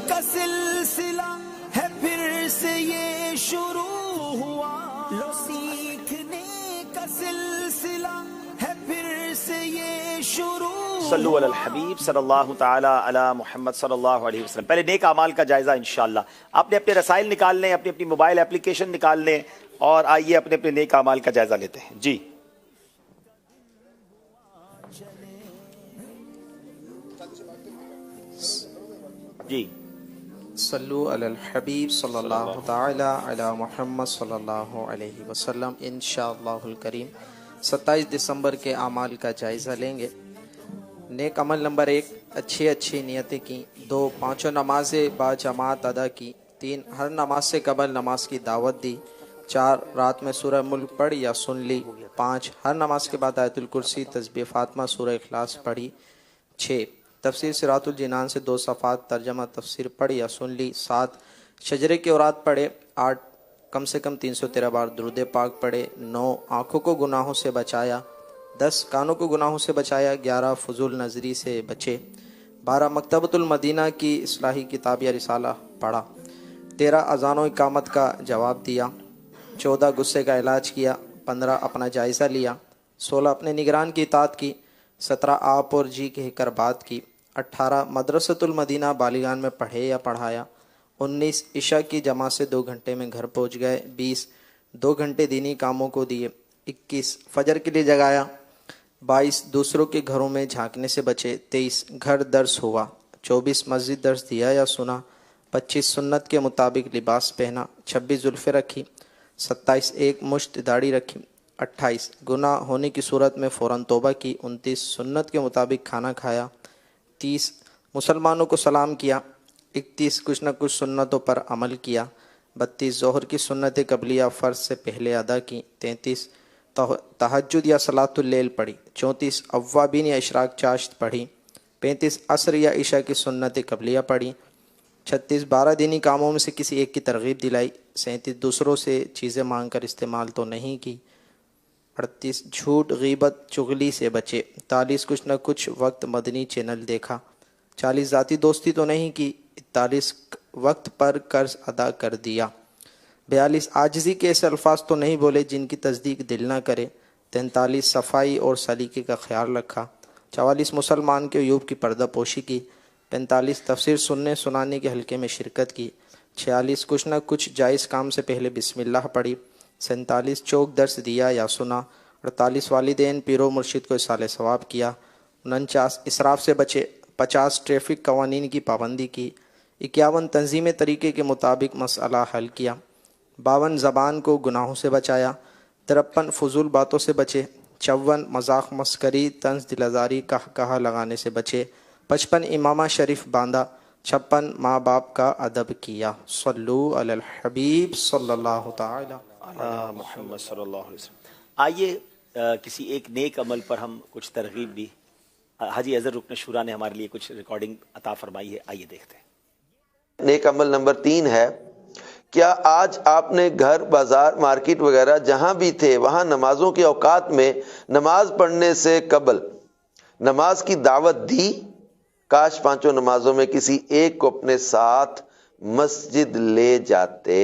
کا سلسلہ ہے پھر سے یہ شروع ہوا، لو سیکھنے کا سلسلہ ہے پھر سے یہ شروع۔ صلو علی الحبیب صلی اللہ تعالی علی محمد صلی اللہ علیہ وسلم۔ پہلے نیک اعمال کا جائزہ انشاءاللہ، آپ نے اپنے رسائل نکال لیں، اپنی اپنی موبائل اپلیکیشن نکال لیں، اور آئیے اپنے اپنے نیک اعمال کا جائزہ لیتے ہیں۔ جی جی صلو علی الحبیب صلی اللہ تعالی علی محمد صلی اللہ علیہ وسلم۔ انشاءاللہ الکریم 27 دسمبر کے اعمال کا جائزہ لیں گے۔ نیک عمل نمبر 1، اچھی نیتیں کی، 2 5 نمازیں با جماعت ادا کی، 3 ہر نماز سے قبل نماز کی دعوت دی۔ 4 رات میں سورہ ملک پڑھی یا سن لی۔ 5 ہر نماز کے بعد آیت الکرسی، تسبیح فاطمہ، سورہ اخلاص پڑھی۔ 6 تفسیر صراط الجنان سے 2 صفحات ترجمہ تفسیر پڑھی یا سن لی۔ 7 شجرے کے اوراد پڑھے۔ 8 کم سے کم 313 بار درود پاک پڑھے۔ 9 آنکھوں کو گناہوں سے بچایا۔ 10 کانوں کو گناہوں سے بچایا۔ 11 فضول نظری سے بچے۔ 12 مکتبۃ المدینہ کی اصلاحی کتاب یا رسالہ پڑھا۔ 13 اذان و اقامت کا جواب دیا۔ 14 غصے کا علاج کیا۔ 15 اپنا جائزہ لیا۔ 16 اپنے نگران کی اطاعت کی۔ 17 آپ اور جی کہہ کر بات کی۔ 18 مدرسۃ المدینہ بالغان میں پڑھے یا پڑھایا۔ 19 عشاء کی جماعت سے 2 گھنٹے میں گھر پہنچ گئے۔ 20 2 گھنٹے دینی کاموں کو دیے۔ 21 فجر کے لیے جگایا۔ 22 دوسروں کے گھروں میں جھانکنے سے بچے۔ 23 گھر درس ہوا۔ 24 مسجد درس دیا یا سنا۔ 25 سنت کے مطابق لباس پہنا۔ 26 زلفیں رکھی۔ 27 ایک مشت داڑھی رکھی۔ 28 گناہ ہونے کی صورت میں فوراً توبہ کی۔ 29 سنت کے مطابق کھانا کھایا۔ 30 مسلمانوں کو سلام کیا۔ 31 کچھ نہ کچھ سنتوں پر عمل کیا۔ 32 ظہر کی سنت قبلیہ فرض سے پہلے ادا کی۔ 33 تہجد یا صلاۃ اللیل پڑھی۔ 34 اوابین یا اشراق چاشت پڑھی۔ 35 عصر یا عشاء کی سنت قبلیہ پڑھی۔ 36 12 دینی کاموں میں سے کسی ایک کی ترغیب دلائی۔ 37 دوسروں سے چیزیں مانگ کر استعمال تو نہیں کی۔ 38 جھوٹ غیبت چغلی سے بچے۔ 41 کچھ نہ کچھ وقت مدنی چینل دیکھا۔ 40 ذاتی دوستی تو نہیں کی۔ 41 وقت پر قرض ادا کر دیا۔ 42 عاجزی کے ایسے الفاظ تو نہیں بولے جن کی تصدیق دل نہ کرے۔ 43 صفائی اور سلیقے کا خیال رکھا۔ 44 مسلمان کے عیوب کی پردہ پوشی کی۔ 45 تفسیر سننے سنانے کے حلقے میں شرکت کی۔ 46 کچھ نہ کچھ جائز کام سے پہلے بسم اللہ پڑھی۔ 47 چوک درس دیا یا سنا۔ 48 والدین پیر و مرشد کو اصالہ ثواب کیا۔ 49 اسراف سے بچے۔ 50 ٹریفک قوانین کی پابندی کی۔ 51 تنظیمی طریقے کے مطابق مسئلہ حل کیا۔ 52 زبان کو گناہوں سے بچایا۔ 53 فضول باتوں سے بچے۔ 54 مذاق مسکری طنز دلازاری کہا لگانے سے بچے۔ 55 امامہ شریف باندھا۔ 56 ماں باپ کا ادب کیا۔ صلو علی الحبیب صلی اللہ تعالی محمد صلی اللہ علیہ وسلم۔ آئیے کسی ایک نیک عمل پر ہم کچھ ترغیب بھی حاجی اظہر رکن شورا نے ہمارے لیے کچھ ریکارڈنگ عطا فرمائی ہے، آئیے دیکھتے ہیں۔ نیک عمل نمبر 3 ہے، کیا آج آپ نے گھر بازار مارکیٹ وغیرہ جہاں بھی تھے وہاں نمازوں کے اوقات میں نماز پڑھنے سے قبل نماز کی دعوت دی؟ کاش 5 نمازوں میں کسی ایک کو اپنے ساتھ مسجد لے جاتے۔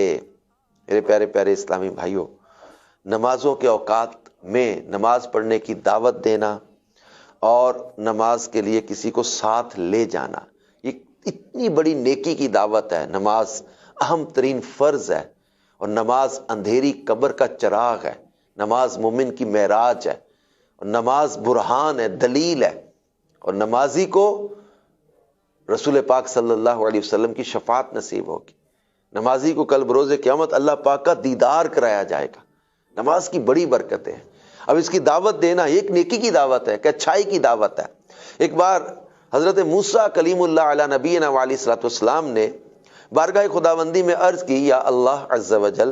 میرے پیارے پیارے اسلامی بھائیوں، نمازوں کے اوقات میں نماز پڑھنے کی دعوت دینا اور نماز کے لیے کسی کو ساتھ لے جانا، یہ اتنی بڑی نیکی کی دعوت ہے۔ نماز اہم ترین فرض ہے، اور نماز اندھیری قبر کا چراغ ہے، نماز مومن کی معراج ہے، اور نماز برہان ہے، دلیل ہے، اور نمازی کو رسول پاک صلی اللہ علیہ وسلم کی شفاعت نصیب ہوگی۔ نمازی کو کل بروز قیامت اللہ پاک کا دیدار کرایا جائے گا۔ نماز کی بڑی برکتیں ہیں۔ اب اس کی دعوت دینا ایک نیکی کی دعوت ہے، کہ اچھائی کی دعوت ہے۔ ایک بار حضرت موسیٰ کلیم اللہ علی نبینا علیہ الصلوۃ والسلام نے بارگاہ خداوندی میں عرض کی، یا اللہ عز وجل،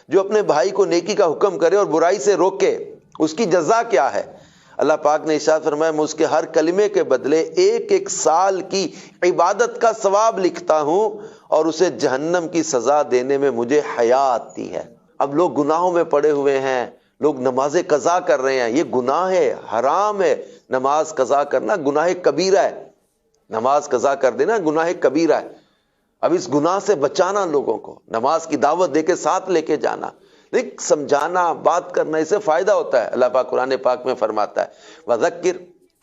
جو اپنے بھائی کو نیکی کا حکم کرے اور برائی سے روکے اس کی جزا کیا ہے؟ اللہ پاک نے ارشاد فرمایا، میں اس کے ہر کلمے کے بدلے 1 سال کی عبادت کا ثواب لکھتا ہوں، اور اسے جہنم کی سزا دینے میں مجھے حیا آتی ہے۔ اب لوگ گناہوں میں پڑے ہوئے ہیں، لوگ نمازیں قضا کر رہے ہیں، یہ گناہ ہے، حرام ہے۔ نماز قضا کرنا گناہ کبیرہ ہے، نماز قضا کر دینا گناہ کبیرہ ہے۔ اب اس گناہ سے بچانا لوگوں کو، نماز کی دعوت دے کے ساتھ لے کے جانا، لیکن سمجھانا، بات کرنا، اس سے فائدہ ہوتا ہے۔ اللہ پاک قرآن پاک میں فرماتا ہے، وَذَكِّرْ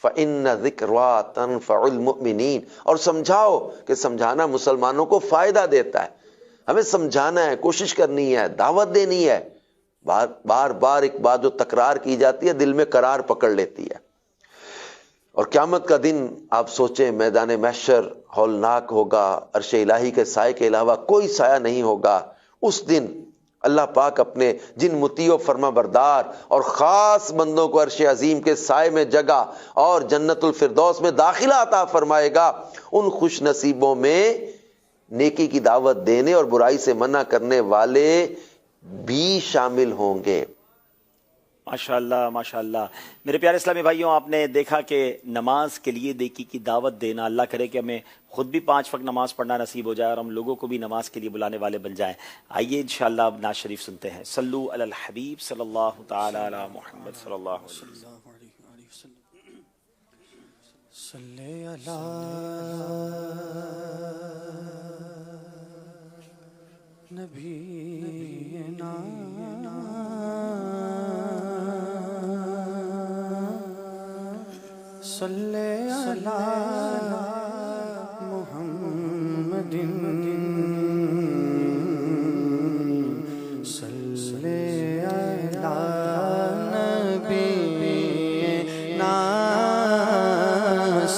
فَإِنَّ ذِكْرَىٰ تَنفَعُ الْمُؤْمِنِينَ، اور سمجھاؤ کہ سمجھانا مسلمانوں کو فائدہ دیتا ہے۔ ہمیں سمجھانا ہے، کوشش کرنی ہے، دعوت دینی ہے۔ بار بار ایک بات جو تکرار کی جاتی ہے دل میں قرار پکڑ لیتی ہے۔ اور قیامت کا دن آپ سوچیں، میدان محشر ہولناک ہوگا، عرش الہی کے سائے کے علاوہ کوئی سایہ نہیں ہوگا۔ اس دن اللہ پاک اپنے جن مطیع و فرما بردار اور خاص بندوں کو عرش عظیم کے سائے میں جگہ اور جنت الفردوس میں داخلہ عطا فرمائے گا، ان خوش نصیبوں میں نیکی کی دعوت دینے اور برائی سے منع کرنے والے بھی شامل ہوں گے۔ ماشاءاللہ ماشاءاللہ۔ میرے پیارے اسلامی بھائیوں، آپ نے دیکھا کہ نماز کے لیے نیکی کی دعوت دینا، اللہ کرے کہ ہمیں خود بھی 5 وقت نماز پڑھنا نصیب ہو جائے اور ہم لوگوں کو بھی نماز کے لیے بلانے والے بن جائیں۔ آئیے انشاءاللہ اب نعت شریف سنتے ہیں۔ صلو علی الحبیب صلی اللہ تعالی علی محمد صلی اللہ علیہ وسلم۔ صلی علی نبینا صلی علی محمد صلی علی نبینا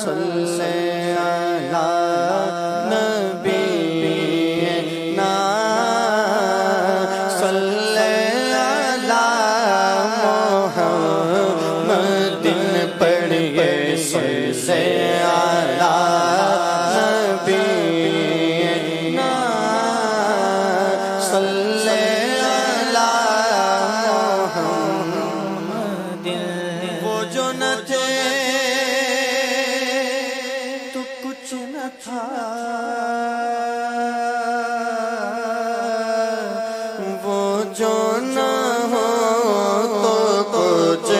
صلی علی نبینا صلی علی محمد پڑھیے صلی علی نبینا صلی علی محمد۔ وہ جو نہ تھے تو کچھ نہ تھا، وہ جو نہ ہو تو کچھ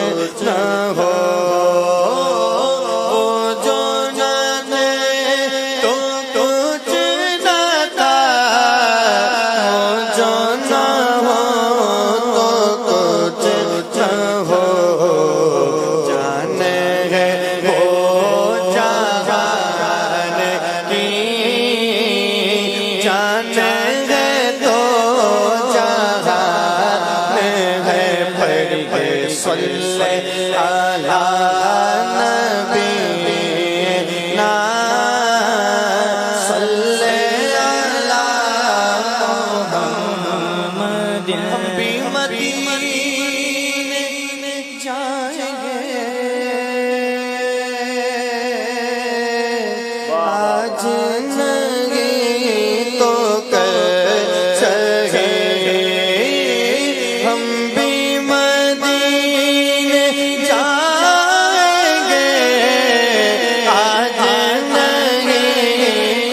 نہ ہو، وہ جو نہ تھے تو کچھ نہ تھا، وہ جو نہ ہو تو کچھ نہ ہو، جانے ہے وہ جہان کی، جانے ہے تو جہان ہے، پڑھیے صلی علی نبینا صلی علی محمد۔ ہم بھی مدینے جائیں گے، آج نہیں تو کل چلیں، ہم بھی مدینے جائیں گے، آج نہیں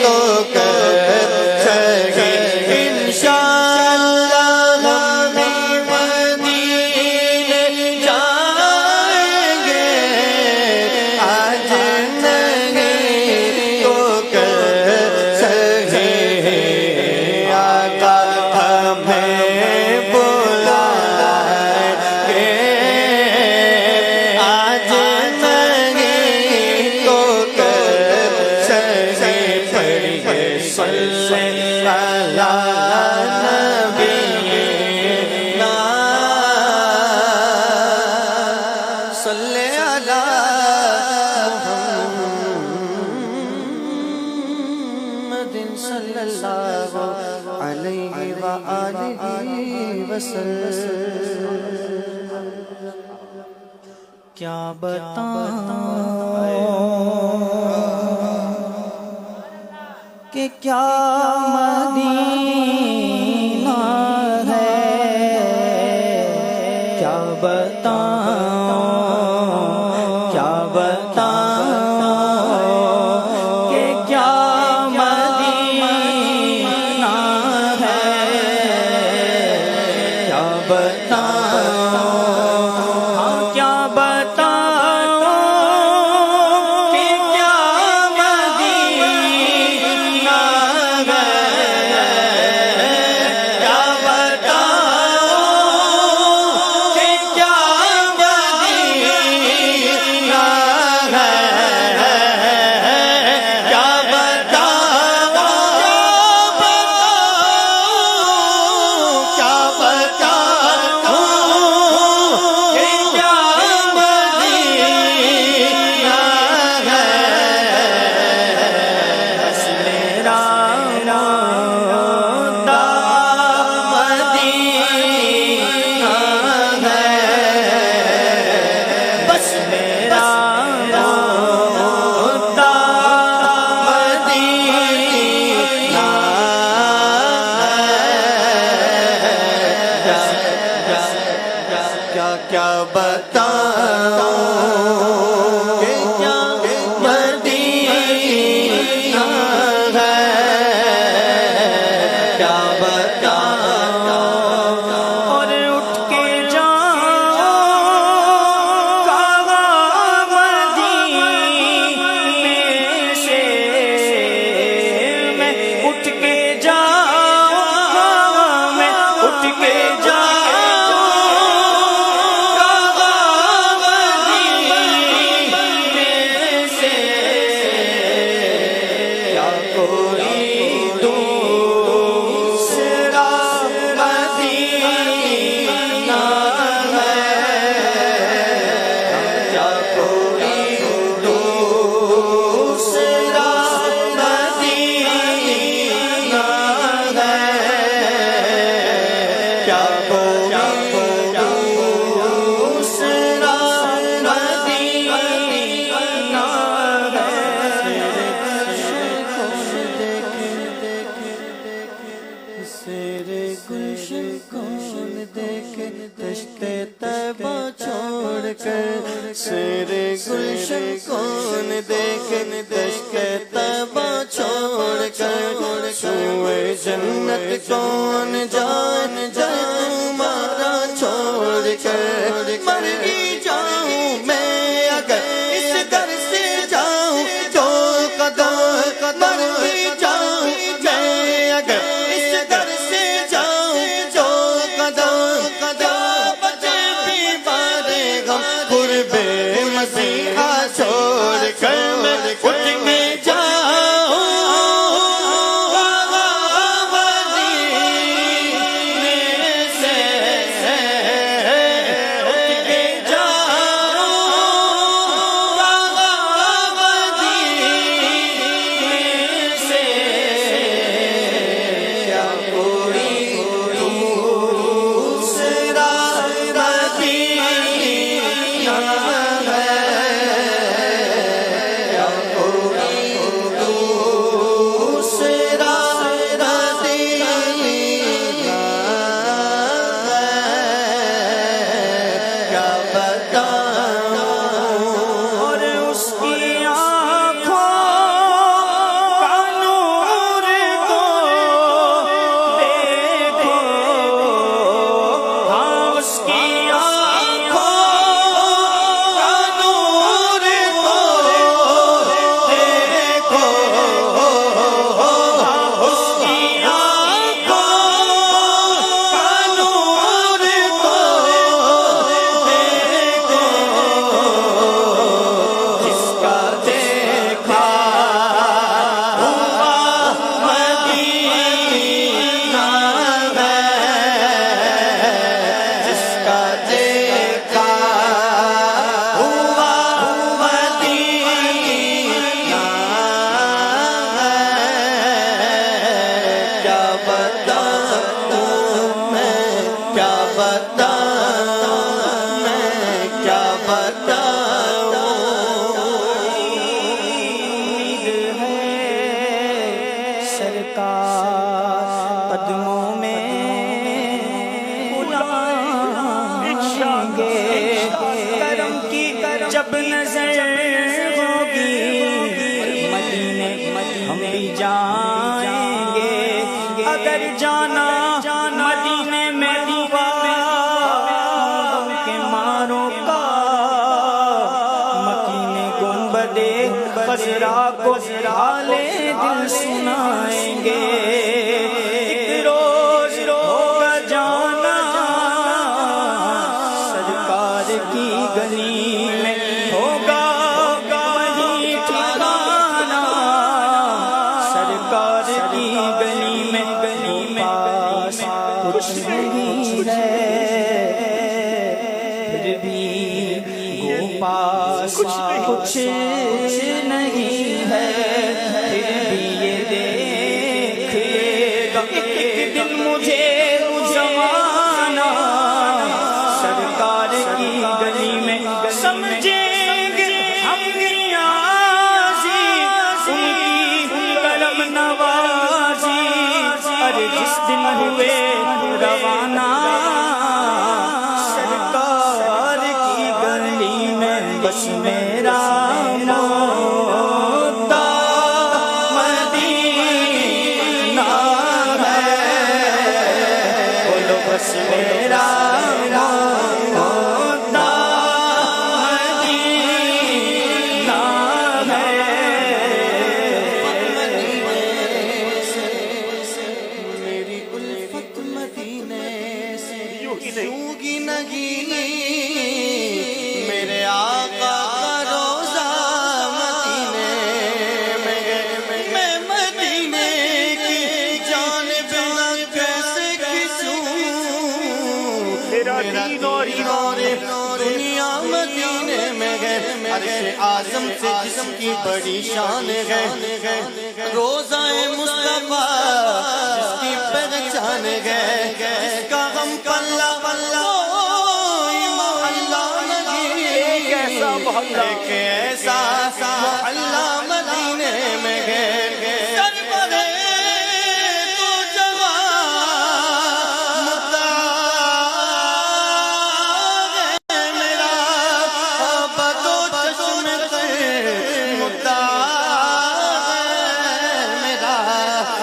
تو کل چلیں، انشاءاللہ ہم بھی مدینے جائیں گے، آج نہیں تو کل چلیں، آقا ہمیں بلائیں گے، آج نہیں تو کل چلیں، پڑھیے صلی علی نبینا صلی علی محمد صلی اللہ علیہ وآلہ وسلم۔ کیا بتاؤں کہ کیا مدینہ ہے، کیا بتاؤں، کیا بتاؤں کہ کیا مدینہ ہے، کیا بتاؤں، کیا بتاؤں کہ کیا مدینہ ہے، جنت کون جان جائے تمہارا چھوڑ کر مر ہی جاؤں میں اگر اس در سے جاؤں جو قدم مر ہی جاؤں میں اگر اس در سے جاؤں جو قدم بچے بھی بارے غم قرب مسیحا چھوڑ کر میں اٹھ کے جب نظر ہوگی مدینے ہم بھی جائیں گے اگر جانا مدینے میں ہوا کے ماروں کا مکینے گنبدے خضرا کو حالے دل سنائیں گے ایک روز ہوگا جانا سرکار کی گلی میں ہوگا وہی ٹھکانا سرکار کی گلی میں پاس کچھ نہیں ہے پھر بھی وہ پاس کچھ نہیں ہے پھر بھی یہ دیکھے گا ایک دن مجھے زمانہ سرکار کی گلی میں سمجھیں گے ہم نیازی ان کی کرم نوازی ارے جس دن ہوئے روانہ سرکار کی گلی میں بس میرا موتا مدینہ ہے بولو بس میرا میرے آقا کا روزہ عرش اعظم سے جسم کی بڑی شان ہے، روضہ مصطفیٰ جس کی پہچان ہے، اس کا غم پلہ کوئی محلہ نہیں، ایک ایسا محلہ مدینے میں ہے، سرورے تو جوان مدعا ہے میرا، آباد و چشم مدعا ہے میرا،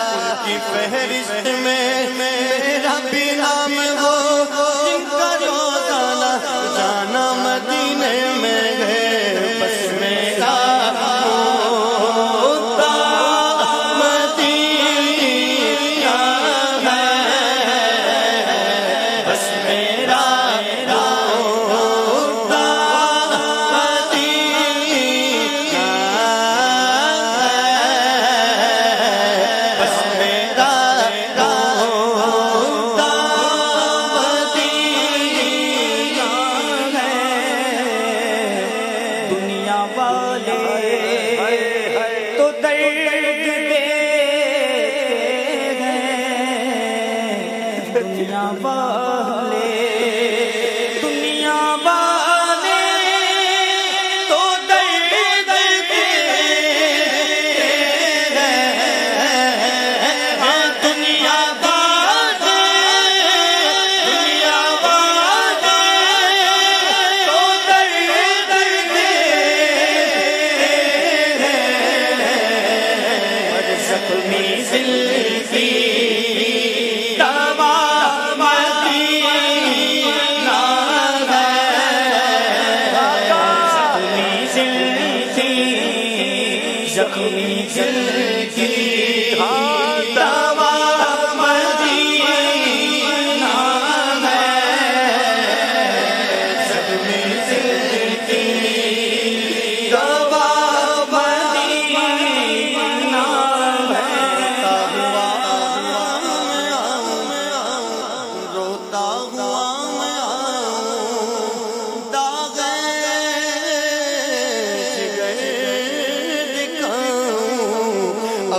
ان کی فہرست میں میرا بھی نام ہو، جن کا روزانہ جانا مدینے میں ہے، بس میرا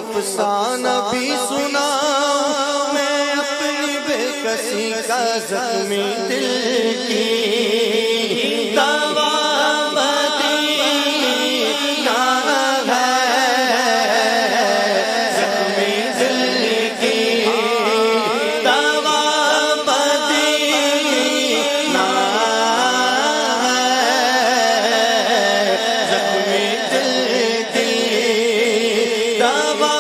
افسانہ بھی سنا میں اپنی بے کسی کا زخمی دل کی دوا مدینہ ہے، زخمی دل کی دوا مدینہ ہے، زخمی دل کی دوا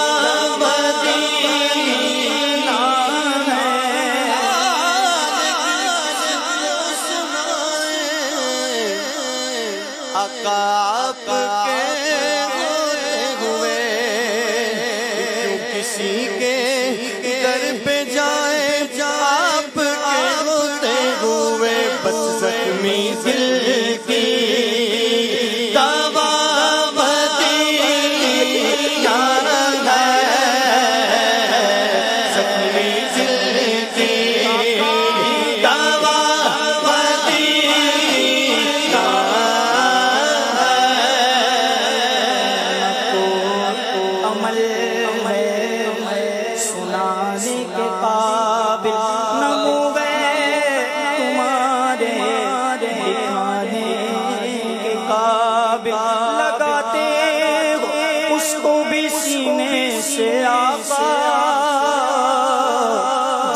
آپ کے ہوئے کیوں کسی کے در پہ جائے، آپ کے ہوتے ہوئے بس زخمی دل کی دوا مدینہ ہے، زخمی دل کی دوا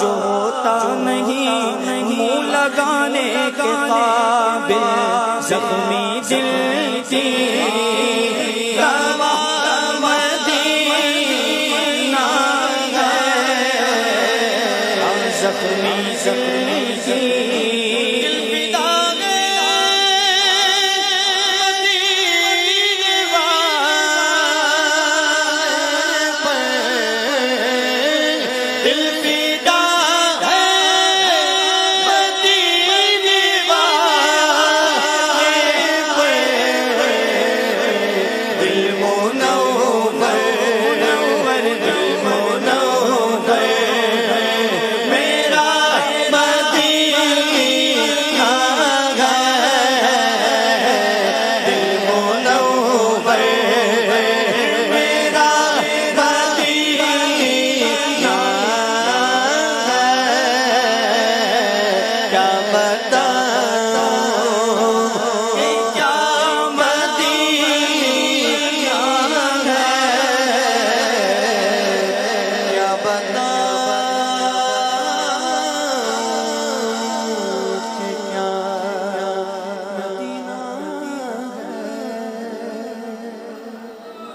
جو ہوتا نہیں منہ لگانے کے قابل، زخمی دل کی دوا مدینہ ہے، زخمی زخمی کی دل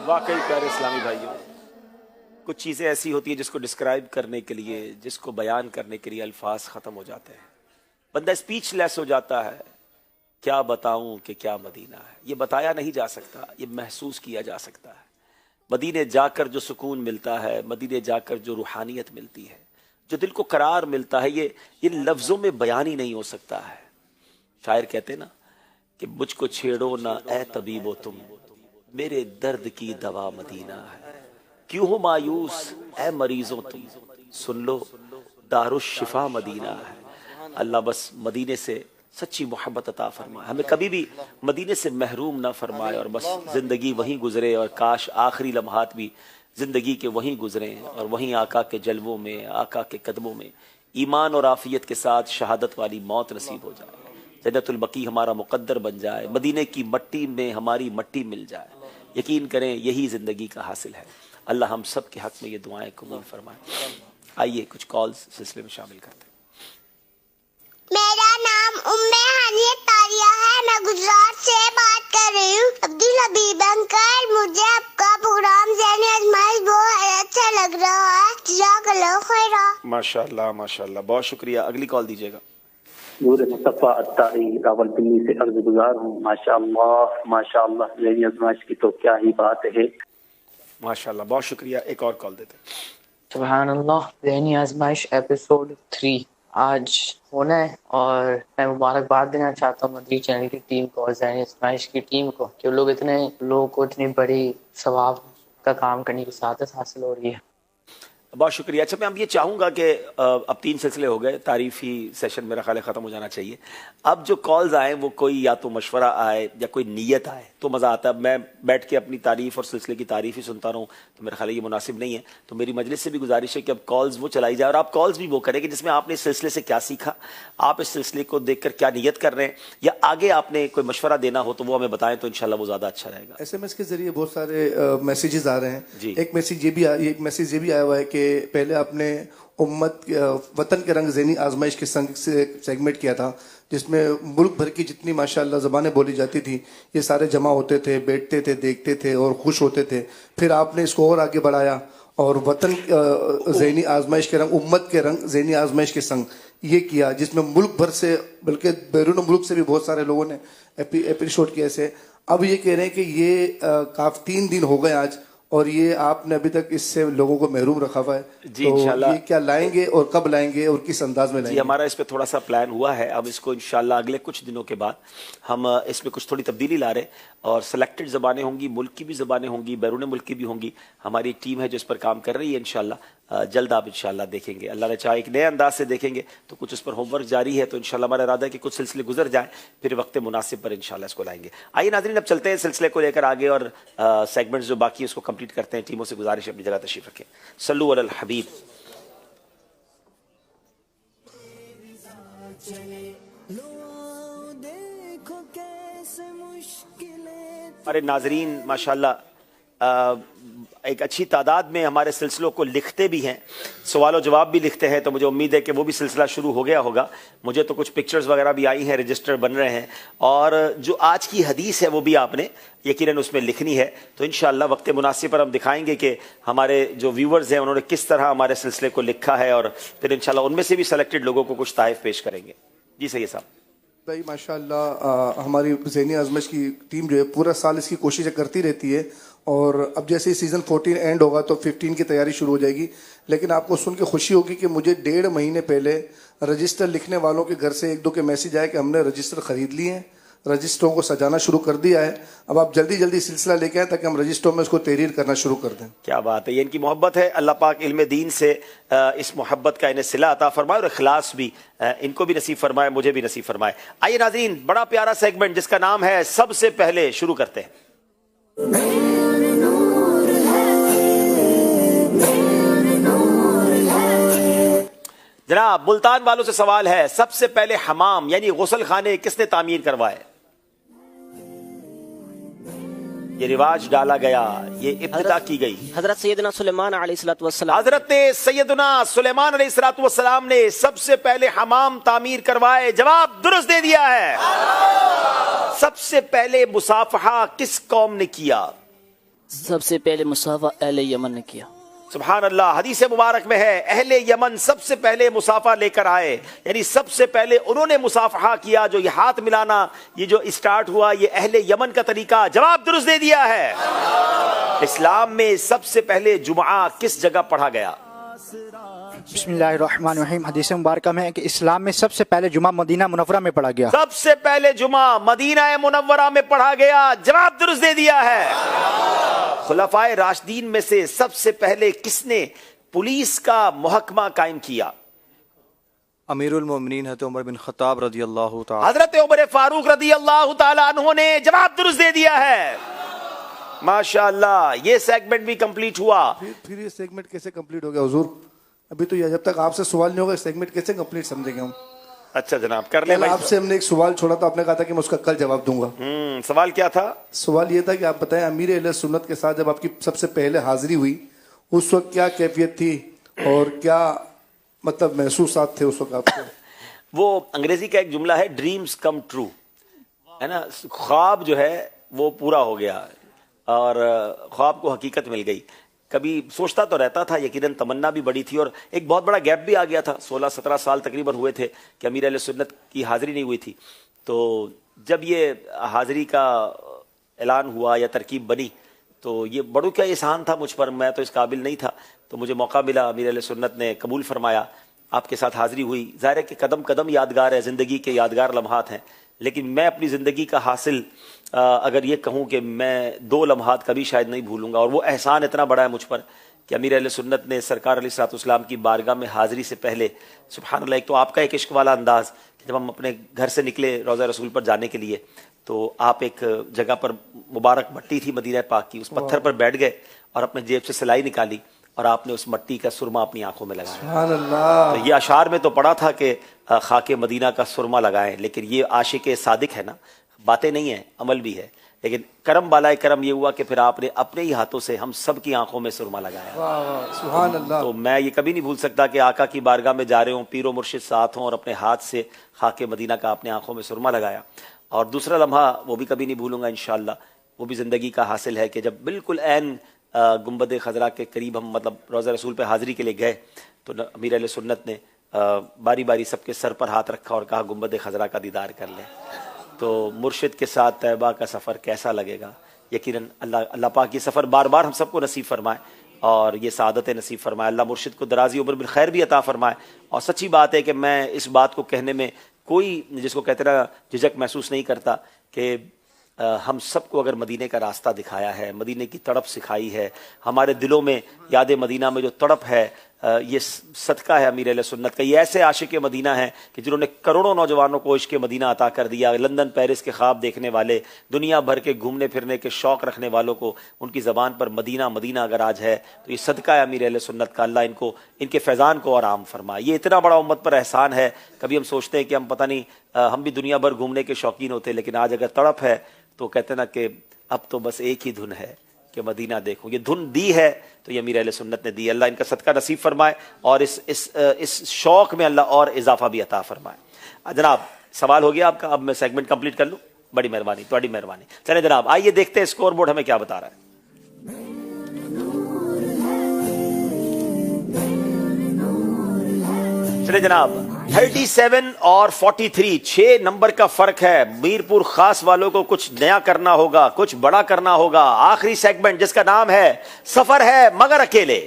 واقعی پیارے اسلامی بھائیوں، کچھ چیزیں ایسی ہوتی ہیں جس کو ڈسکرائب کرنے کے لیے، جس کو بیان کرنے کے لیے الفاظ ختم ہو جاتے ہیں، بندہ اسپیچ لیس ہو جاتا ہے. کیا بتاؤں کہ کیا مدینہ ہے. یہ بتایا نہیں جا سکتا، یہ محسوس کیا جا سکتا ہے. مدینے جا کر جو سکون ملتا ہے، مدینے جا کر جو روحانیت ملتی ہے، جو دل کو قرار ملتا ہے، یہ لفظوں میں بیان ہی نہیں ہو سکتا ہے. شاعر کہتے نا کہ مجھ کو چھیڑو نہ اے طبیبو تم، میرے درد کی دوا مدینہ ہے. کیوں ہو مایوس اے مریضوں تم، سن لو دارالشفا مدینہ ہے. اللہ بس مدینے سے سچی محبت عطا فرمائے، ہمیں کبھی بھی مدینے سے محروم نہ فرمائے، اور بس زندگی وہیں گزرے، اور کاش آخری لمحات بھی زندگی کے وہیں گزریں، اور وہیں آقا کے جلووں میں، آقا کے قدموں میں ایمان اور عافیت کے ساتھ شہادت والی موت نصیب ہو جائے. جنت البقیع ہمارا مقدر بن جائے، مدینے کی مٹی میں ہماری مٹی مل جائے. یقین کریں یہی زندگی کا حاصل ہے. اللہ ہم سب کے حق میں یہ دعائیں قبول فرمائے. آئیے کچھ کالز سلسلے میں شامل کرتے ہیں. میرا نام حنیت طاریہ ہے، میں گجرات سے بات کر رہی ہوں. عبدالحبیب انکل، مجھے آپ کا پروگرام ذہنی آزمائش بہت اچھا لگ رہا ہے. جزاک اللہ خیرا. ماشاء اللہ ماشاء اللہ، بہت شکریہ. اگلی کال دیجیے گا. نور مصطفیٰ اطاری راولپنڈی سے عرض گزار ہوں. ماشاء اللہ ذہنی آزمائش کی تو کیا ہی بات ہے. ماشاء اللہ، بہت شکریہ. ایک اور کال دیتے ہیں. سبحان اللہ، ذہنی آزمائش ایپیسوڈ 3 آج ہونا ہے، اور میں مبارکباد دینا چاہتا ہوں مدری چینل کی ٹیم کو اور ذہنی آزمائش کی ٹیم کو، کہ لوگ اتنے لوگوں کو اتنی بڑی ثواب کا کام کرنے کی سعادت حاصل ہو رہی ہے. بہت شکریہ. اچھا، میں اب یہ چاہوں گا کہ اب 3 سلسلے ہو گئے، تعریفی سیشن میرا خیال ہے ختم ہو جانا چاہیے. اب جو کالز آئیں وہ کوئی یا تو مشورہ آئے یا کوئی نیت آئے تو مزہ آتا ہے. میں بیٹھ کے اپنی تعریف اور سلسلے کی تعریف ہی سنتا رہوں تو میرا خیال ہے یہ مناسب نہیں ہے. تو میری مجلس سے بھی گزارش ہے کہ اب کالز وہ چلائی جائے، اور آپ کالز بھی وہ کریں کہ جس میں آپ نے اس سلسلے سے کیا سیکھا، آپ اس سلسلے کو دیکھ کر کیا نیت کر رہے ہیں، یا آگے آپ نے کوئی مشورہ دینا ہو تو وہ ہمیں بتائیں تو انشاءاللہ وہ زیادہ اچھا رہے گا. SMS کے ذریعے بہت سارے میسیجز آ رہے ہیں. ایک میسیج یہ بھی آیا ہوا ہے کہ پہلے آپ نے امت وطن کے رنگ ذہنی آزمائش کے سنگ سے سیگمنٹ کیا تھا، جس میں ملک بھر کی جتنی ماشاءاللہ زبانیں بولی جاتی تھی یہ سارے جمع ہوتے تھے، بیٹھتے تھے، دیکھتے تھے اور خوش ہوتے تھے. پھر آپ نے اس کو اور آگے بڑھایا اور وطن ذہنی آزمائش کے رنگ، امت کے رنگ ذہنی آزمائش کے سنگ یہ کیا، جس میں ملک بھر سے بلکہ بیرون ملک سے بھی بہت سارے لوگوں نے اپریشیٹ کیا اسے. اب یہ کہہ رہے ہیں کہ یہ کافی 3 دن ہو گئے آج، اور یہ آپ نے ابھی تک اس سے لوگوں کو محروم رکھا ہوا ہے. جی تو انشاءاللہ یہ کیا لائیں گے اور کب لائیں گے اور کس انداز میں لائیں گے؟ ہمارا اس پہ تھوڑا سا پلان ہوا ہے. اب اس کو انشاءاللہ اگلے کچھ دنوں کے بعد ہم اس میں کچھ تھوڑی تبدیلی لا رہے، اور سلیکٹڈ زبانیں ہوں گی، ملک کی بھی زبانیں ہوں گی، بیرون ملک کی بھی ہوں گی. ہماری ایک ٹیم ہے جو اس پر کام کر رہی ہے. انشاءاللہ جلد آپ انشاءاللہ دیکھیں گے، اللہ نے چاہا ایک نئے انداز سے دیکھیں گے. تو کچھ اس پر ہوم ورک جاری ہے، تو انشاءاللہ ہمارا ارادہ ہے کہ کچھ سلسلے گزر جائیں پھر وقت مناسب پر انشاءاللہ اس کو لائیں گے. آئیے ناظرین اب چلتے ہیں سلسلے کو لے کر آگے، اور سیگمنٹس جو باقی اس کو کمپلیٹ کرتے ہیں. ٹیموں سے گزارش ہے اپنی جگہ تشریف رکھیں. صلو علی الحبیب. ہمارے ناظرین ماشاءاللہ ایک اچھی تعداد میں ہمارے سلسلوں کو لکھتے بھی ہیں، سوال و جواب بھی لکھتے ہیں، تو مجھے امید ہے کہ وہ بھی سلسلہ شروع ہو گیا ہوگا. مجھے تو کچھ پکچرز وغیرہ بھی آئی ہیں، رجسٹر بن رہے ہیں، اور جو آج کی حدیث ہے وہ بھی آپ نے یقیناً اس میں لکھنی ہے. تو انشاءاللہ وقت مناسب پر ہم دکھائیں گے کہ ہمارے جو ویورز ہیں انہوں نے کس طرح ہمارے سلسلے کو لکھا ہے، اور پھر انشاءاللہ ان میں سے بھی سلیکٹڈ لوگوں کو کچھ تحائف پیش کریں گے. جی سید صاحب. بھائی ماشاءاللہ ہماری ذہنی آزمائش کی ٹیم جو ہے پورا سال اس کی کوششیں کرتی رہتی ہے، اور اب جیسے سیزن 14 اینڈ ہوگا تو 15 کی تیاری شروع ہو جائے گی. لیکن آپ کو سن کے خوشی ہوگی کہ مجھے 1.5 مہینے پہلے رجسٹر لکھنے والوں کے گھر سے 1-2 کے میسیج آئے کہ ہم نے رجسٹر خرید لیے ہیں، رجسٹروں کو سجانا شروع کر دیا ہے. اب آپ جلدی جلدی سلسلہ لے کے آئیں تاکہ ہم رجسٹروں میں اس کو تحریر کرنا شروع کر دیں. کیا بات ہے، یہ ان کی محبت ہے. اللہ پاک علم دین سے اس محبت کا انہیں صلہ عطا فرمائے، اور اخلاص بھی ان کو بھی نصیب فرمائے، مجھے بھی نصیب فرمائے. آئیے ناظرین بڑا پیارا سیگمنٹ جس کا نام ہے سب سے پہلے شروع کرتے ہیں. جناب ملتان والوں سے سوال ہے، سب سے پہلے حمام یعنی غسل خانے کس نے تعمیر کروائے؟ یہ رواج ڈالا گیا، یہ ابتدا کی گئی. حضرت سیدنا سلیمان علیہ السلام. حضرت سیدنا سلیمان علیہ السلام نے سب سے پہلے حمام تعمیر کروائے. جواب درست دے دیا ہے. سب سے پہلے مصافحہ کس قوم نے کیا؟ سب سے پہلے مسافہ اہل یمن نے کیا. سبحان اللہ. حدیث مبارک میں ہے اہل یمن سب سے پہلے مصافحہ لے کر آئے، یعنی سب سے پہلے انہوں نے مصافحہ کیا. جو یہ ہاتھ ملانا یہ جو اسٹارٹ ہوا یہ اہل یمن کا طریقہ. جواب درست دے دیا ہے. اسلام میں سب سے پہلے جمعہ کس جگہ پڑھا گیا؟ بسم اللہ الرحمن الرحیم. حدیث مبارکہ میں ہے کہ اسلام میں سب سے پہلے جمعہ مدینہ منورہ میں پڑھا گیا. سب سے پہلے جمعہ مدینہ منورہ میں پڑھا گیا. جواب درست دے دیا ہے. خلفائے راشدین میں سے سب سے پہلے کس نے پولیس کا محکمہ قائم کیا؟ امیر المومنین حضرت عمر بن خطاب رضی اللہ تعالی. حضرت عمر فاروق رضی اللہ تعالی عنہ نے. جواب درست دے دیا ہے. ماشاءاللہ. یہ سیگمنٹ بھی کمپلیٹ ہوا. پھر یہ سیگمنٹ کیسے کمپلیٹ ہو گیا حضور؟ ابھی تو یہ جب تک آپ سے سوال نہیں ہوگا سیگمنٹ کیسے کمپلیٹ سمجھیں گے ہم؟ اچھا جناب کر لیں. آپ سے ہم نے ایک سوال چھوڑا تو آپ نے کہا تھا کہ میں اس کا کل جواب دوں گا. سوال کیا تھا؟ سوال یہ تھا کہ آپ بتائیں امیر اہل سنت کے ساتھ جب آپ کی سب سے پہلے حاضری ہوئی اس وقت کیا کیفیت تھی اور کیا مطلب محسوسات تھے اس وقت آپ کو؟ وہ انگریزی کا ایک جملہ ہے ڈریمز کم ٹرو، ہے نا. خواب جو ہے وہ پورا ہو گیا اور خواب کو حقیقت مل گئی. کبھی سوچتا تو رہتا تھا، یقیناً تمنا بھی بڑی تھی اور ایک بہت بڑا گیپ بھی آ گیا تھا. 16-17 سال تقریباً ہوئے تھے کہ امیر اہل سنت کی حاضری نہیں ہوئی تھی. تو جب یہ حاضری کا اعلان ہوا یا ترکیب بنی تو یہ بڑوں کا احسان تھا مجھ پر. میں تو اس قابل نہیں تھا، تو مجھے موقع ملا. امیر اہل سنت نے قبول فرمایا، آپ کے ساتھ حاضری ہوئی. ظاہر ہے کہ قدم قدم یادگار ہے، زندگی کے یادگار لمحات ہیں. لیکن میں اپنی زندگی کا حاصل اگر یہ کہوں کہ میں 2 لمحات کبھی شاید نہیں بھولوں گا، اور وہ احسان اتنا بڑا ہے مجھ پر کہ امیر اہل سنت نے سرکار علیہ الصلوۃ والسلام کی بارگاہ میں حاضری سے پہلے سبحان اللہ. ایک تو آپ کا ایک عشق والا انداز کہ جب ہم اپنے گھر سے نکلے روضہ رسول پر جانے کے لیے تو آپ ایک جگہ پر مبارک مٹی تھی مدینہ پاک کی، اس پتھر پر بیٹھ گئے اور اپنے جیب سے سلائی نکالی اور آپ نے اس مٹی کا سرما اپنی آنکھوں میں لگایا. سبحان اللہ. تو یہ اشعار میں تو پڑھا تھا کہ خاک مدینہ کا سرما لگائیں، لیکن یہ عاشق صادق ہے نا، باتیں نہیں ہیں عمل بھی ہے. لیکن کرم بالائے کرم یہ ہوا کہ پھر آپ نے اپنے ہی ہاتھوں سے ہم سب کی آنکھوں میں سرما لگایا. سبحان اللہ. تو میں یہ کبھی نہیں بھول سکتا کہ آقا کی بارگاہ میں جا رہے ہوں، پیر و مرشد ساتھ ہوں اور اپنے ہاتھ سے خاک مدینہ کا اپنے آنکھوں میں سرما لگایا. اور دوسرا لمحہ وہ بھی کبھی نہیں بھولوں گا انشاءاللہ. وہ بھی زندگی کا حاصل ہے کہ جب بالکل عین گنبد خضرا کے قریب ہم مطلب روضہ رسول پہ حاضری کے لیے گئے تو امیر اہل سنت نے باری باری سب کے سر پر ہاتھ رکھا اور کہا گنبد خضرا کا دیدار کر لیں. تو مرشد کے ساتھ طیبہ کا سفر کیسا لگے گا. یقیناً اللہ پاک یہ سفر بار بار ہم سب کو نصیب فرمائے اور یہ سعادت نصیب فرمائے. اللہ مرشد کو درازی عمر بالخیر بھی عطا فرمائے. اور سچی بات ہے کہ میں اس بات کو کہنے میں کوئی جس کو کہتے ہیں جھجک محسوس نہیں کرتا کہ ہم سب کو اگر مدینے کا راستہ دکھایا ہے، مدینے کی تڑپ سکھائی ہے، ہمارے دلوں میں یاد مدینہ میں جو تڑپ ہے یہ صدقہ ہے امیر اہل سنت کا. یہ ایسے عاشق مدینہ ہیں کہ جنہوں نے کروڑوں نوجوانوں کو عشق مدینہ عطا کر دیا. لندن پیرس کے خواب دیکھنے والے، دنیا بھر کے گھومنے پھرنے کے شوق رکھنے والوں کو ان کی زبان پر مدینہ مدینہ اگر آج ہے تو یہ صدقہ ہے امیر اہل سنت کا. اللہ ان کے فیضان کو اور عام فرمائے. یہ اتنا بڑا امت پر احسان ہے. کبھی ہم سوچتے ہیں کہ ہم پتہ نہیں ہم بھی دنیا بھر گھومنے کے شوقین ہوتے، لیکن آج اگر تڑپ ہے تو کہتے نا کہ اب تو بس ایک ہی دھن ہے کہ مدینہ دیکھوں. یہ دھن دی ہے تو یہ امیر اہل سنت نے دی. اللہ ان کا صدقہ نصیب فرمائے اور اس شوق میں اللہ اور اضافہ بھی عطا فرمائے. جناب سوال ہو گیا آپ کا، اب میں سیگمنٹ کمپلیٹ کر لوں. بڑی مہربانی، تھوڑی مہربانی. چلیں جناب آئیے دیکھتے ہیں اسکور بورڈ ہمیں کیا بتا رہا ہے. چلیں جناب 37 اور 43 6 نمبر کا فرق ہے. میرپور خاص والوں کو کچھ نیا کرنا ہوگا، کچھ بڑا کرنا ہوگا. آخری سیگمنٹ جس کا نام ہے سفر ہے مگر اکیلے.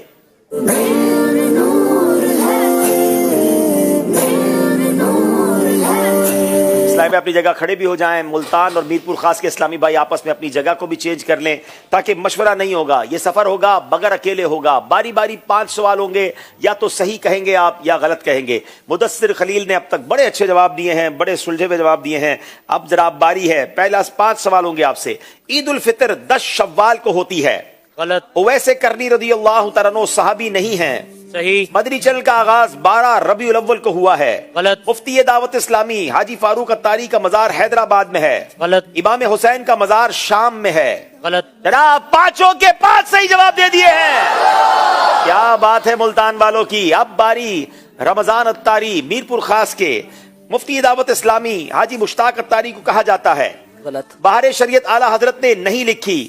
اسلامی اپنی جگہ کھڑے بھی ہو جائیں. ملتان اور میرپور خاص کے اسلامی بھائی آپس میں اپنی جگہ کو بھی چینج کر لیں تاکہ مشورہ نہیں ہوگا. یہ سفر ہوگا بغیر اکیلے ہوگا. باری باری 5 سوال ہوں گے، یا تو صحیح کہیں گے آپ یا غلط کہیں گے. مدثر خلیل نے اب تک بڑے اچھے جواب دیے ہیں، بڑے سلجھے ہوئے جواب دیے ہیں. اب ذرا باری ہے، پہلا 5 سوال ہوں گے آپ سے. عید الفطر 10 شوال کو ہوتی ہے. غلط. اویس کرنی رضی اللہ تعالیٰ عنہ صحابی نہیں ہیں. صحیح. مدنی چل کا آغاز 12 ربیع الاول کو ہوا ہے. غلط. مفتی دعوت اسلامی حاجی فاروق اتاری کا مزار حیدرآباد میں ہے. غلط. امام حسین کا مزار شام میں ہے. غلط. جناب 5 کے 5 صحیح جواب دے دیے ہیں. کیا بات ہے ملتان والوں کی. اب باری رمضان اتاری میرپور خاص کے. مفتی دعوت اسلامی حاجی مشتاق اتاری کو کہا جاتا ہے. غلط. بہار شریعت اعلی حضرت نے نہیں لکھی.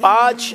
5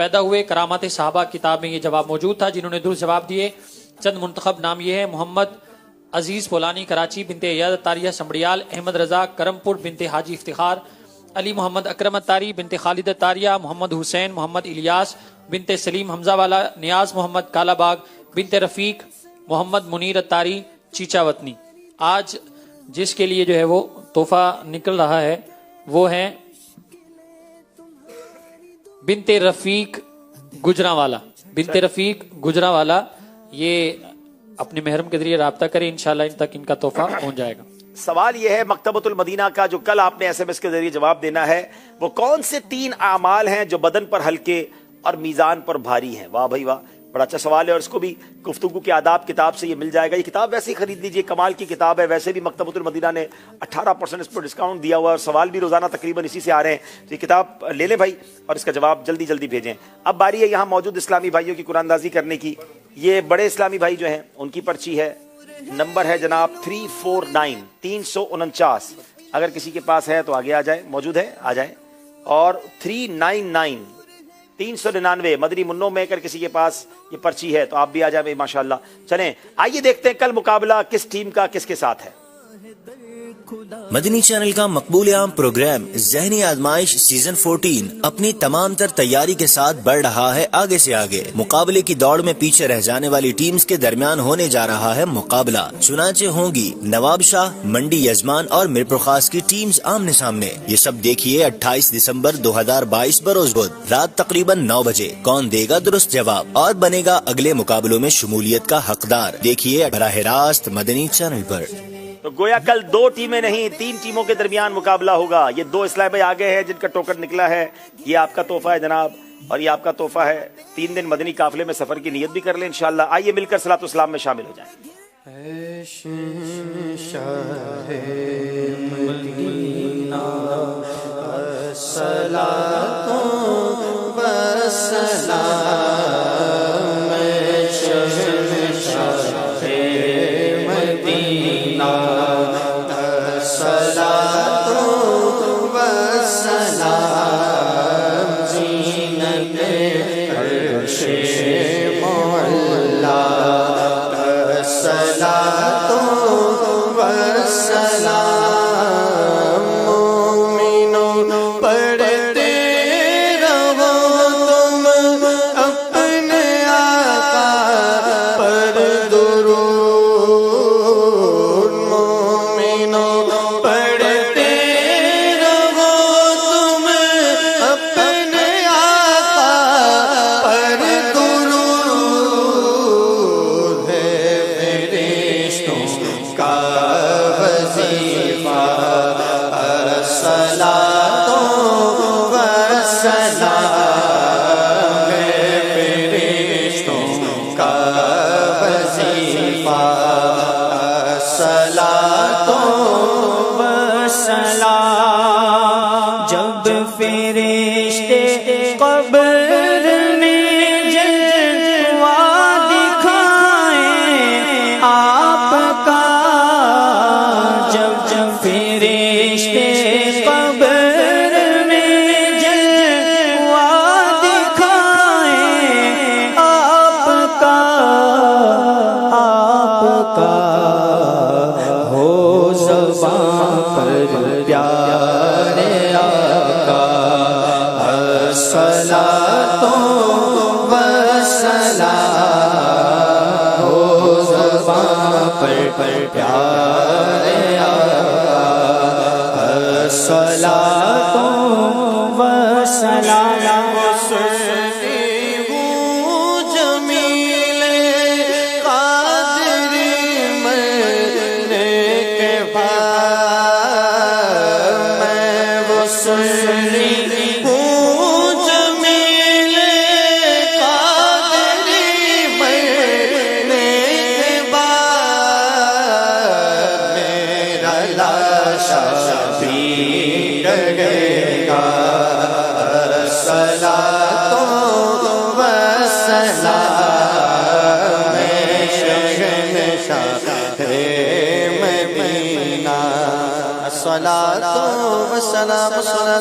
پیدا ہوئے؟ کرامات صحابہ کتاب میں یہ جواب موجود تھا. جنہوں نے درست جواب دیے چند منتخب نام یہ ہے: محمد عزیز پولانی کراچی، بنت ایاد اتاریہ سمبڑیال، احمد رضا کرمپور بنت حاجی افتخار، علی محمد اکرم اتاری بنت خالد اتاریہ، محمد حسین محمد الیاس بنت سلیم حمزہ والا، نیاز محمد کالا باغ بنت رفیق، محمد منیر اتاری چیچا وطنی. آج جس کے لیے جو ہے وہ تحفہ نکل رہا ہے وہ ہے بنت رفیق گجراوالا. بنت رفیق گجراوالا، یہ اپنے محرم کے ذریعے رابطہ کریں، انشاءاللہ ان تک ان کا تحفہ پہنچ جائے گا. سوال یہ ہے مکتبۃ المدینہ کا جو کل آپ نے ایس ایم ایس کے ذریعے جواب دینا ہے، وہ کون سے 3 اعمال ہیں جو بدن پر ہلکے اور میزان پر بھاری ہیں؟ واہ بھائی واہ، بڑا اچھا سوال ہے، اور اس کو بھی گفتگو کے آداب کتاب سے یہ مل جائے گا. یہ کتاب ویسے ہی خرید لیجیے، کمال کی کتاب ہے. ویسے بھی مکتبۃ المدینہ نے 18% اس پر ڈسکاؤنٹ دیا ہوا ہے، اور سوال بھی روزانہ تقریباً اسی سے آ رہے ہیں. تو یہ کتاب لے لیں بھائی، اور اس کا جواب جلدی جلدی بھیجیں. اب باری ہے یہاں موجود اسلامی بھائیوں کی قرآن اندازی کرنے کی. یہ بڑے اسلامی بھائی جو ہیں ان کی پرچی ہے، نمبر ہے جناب 349 349. اگر کسی کے پاس ہے تو آگے آ جائے، موجود ہے آ جائے. اور 399 399 مدری منوں میں اگر کسی کے پاس یہ پرچی ہے تو آپ بھی آ جائیں ماشاءاللہ. چلیں آئیے دیکھتے ہیں کل مقابلہ کس ٹیم کا کس کے ساتھ ہے. مدنی چینل کا مقبول عام پروگرام ذہنی آزمائش سیزن 14 اپنی تمام تر تیاری کے ساتھ بڑھ رہا ہے آگے سے آگے. مقابلے کی دوڑ میں پیچھے رہ جانے والی ٹیمز کے درمیان ہونے جا رہا ہے مقابلہ. چنانچہ ہوں گی نواب شاہ، منڈی یزمان اور میرپور خاص کی ٹیمز آمنے سامنے. یہ سب دیکھیے 28 دسمبر 2022 بروز بدھ رات تقریباً 9 بجے. کون دے گا درست جواب اور بنے گا اگلے مقابلوں میں شمولیت کا حقدار؟ دیکھیے براہ راست مدنی چینل پر. تو گویا کل 2 ٹیمیں نہیں 3 ٹیموں کے درمیان مقابلہ ہوگا. یہ 2 اسلام بھائی آگے ہیں جن کا ٹوکن نکلا ہے. یہ آپ کا تحفہ ہے جناب، اور یہ آپ کا تحفہ ہے. 3 دن مدنی قافلے میں سفر کی نیت بھی کر لیں انشاءاللہ. آئیے مل کر صلاۃ السلام میں شامل ہو جائیں.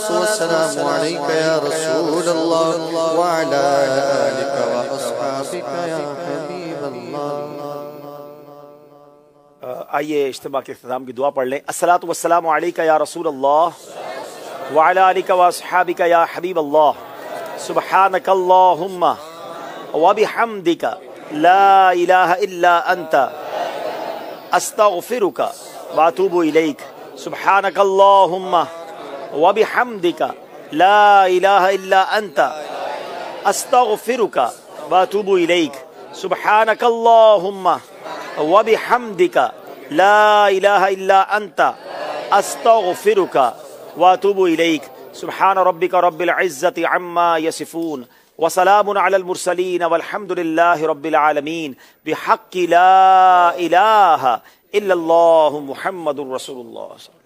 والسلام عليك يا رسول الله وعلى آئیے اجتماع کے اختتام کی دعا پڑھ لیں. الصلاۃ والسلام علیک یا رسول اللہ وعلی آلک واصحابک یا حبیب اللہ. سبحانک اللہم وبحمدک لا الہ الا انت استغفرک واتوب الیک. سبحانک اللہم وبحمدک لا الہ الا انت استغفرک واتوب الیک. سبحانک اللہم وبحمدک لا الہ الا انت استغفرک واتوب الیک. سبحان ربک رب العزة عما یصفون وسلام علی المرسلین والحمد للہ رب العالمین بحق لا الہ الا اللہ محمد رسول اللہ صلی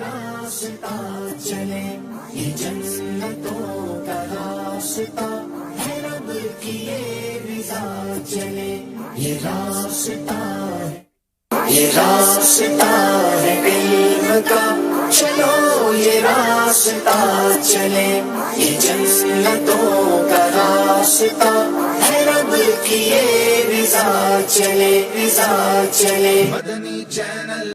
راستہ چلے یہ جنتوں کا راستہ ہے رب کی یہ رضا چلے یہ راستہ ہے یہ راستہ ہے علم کا چلو یہ راستہ چلے یہ جنتوں کا راستہ ہے رب کی یہ رضا چلے مدنی چینل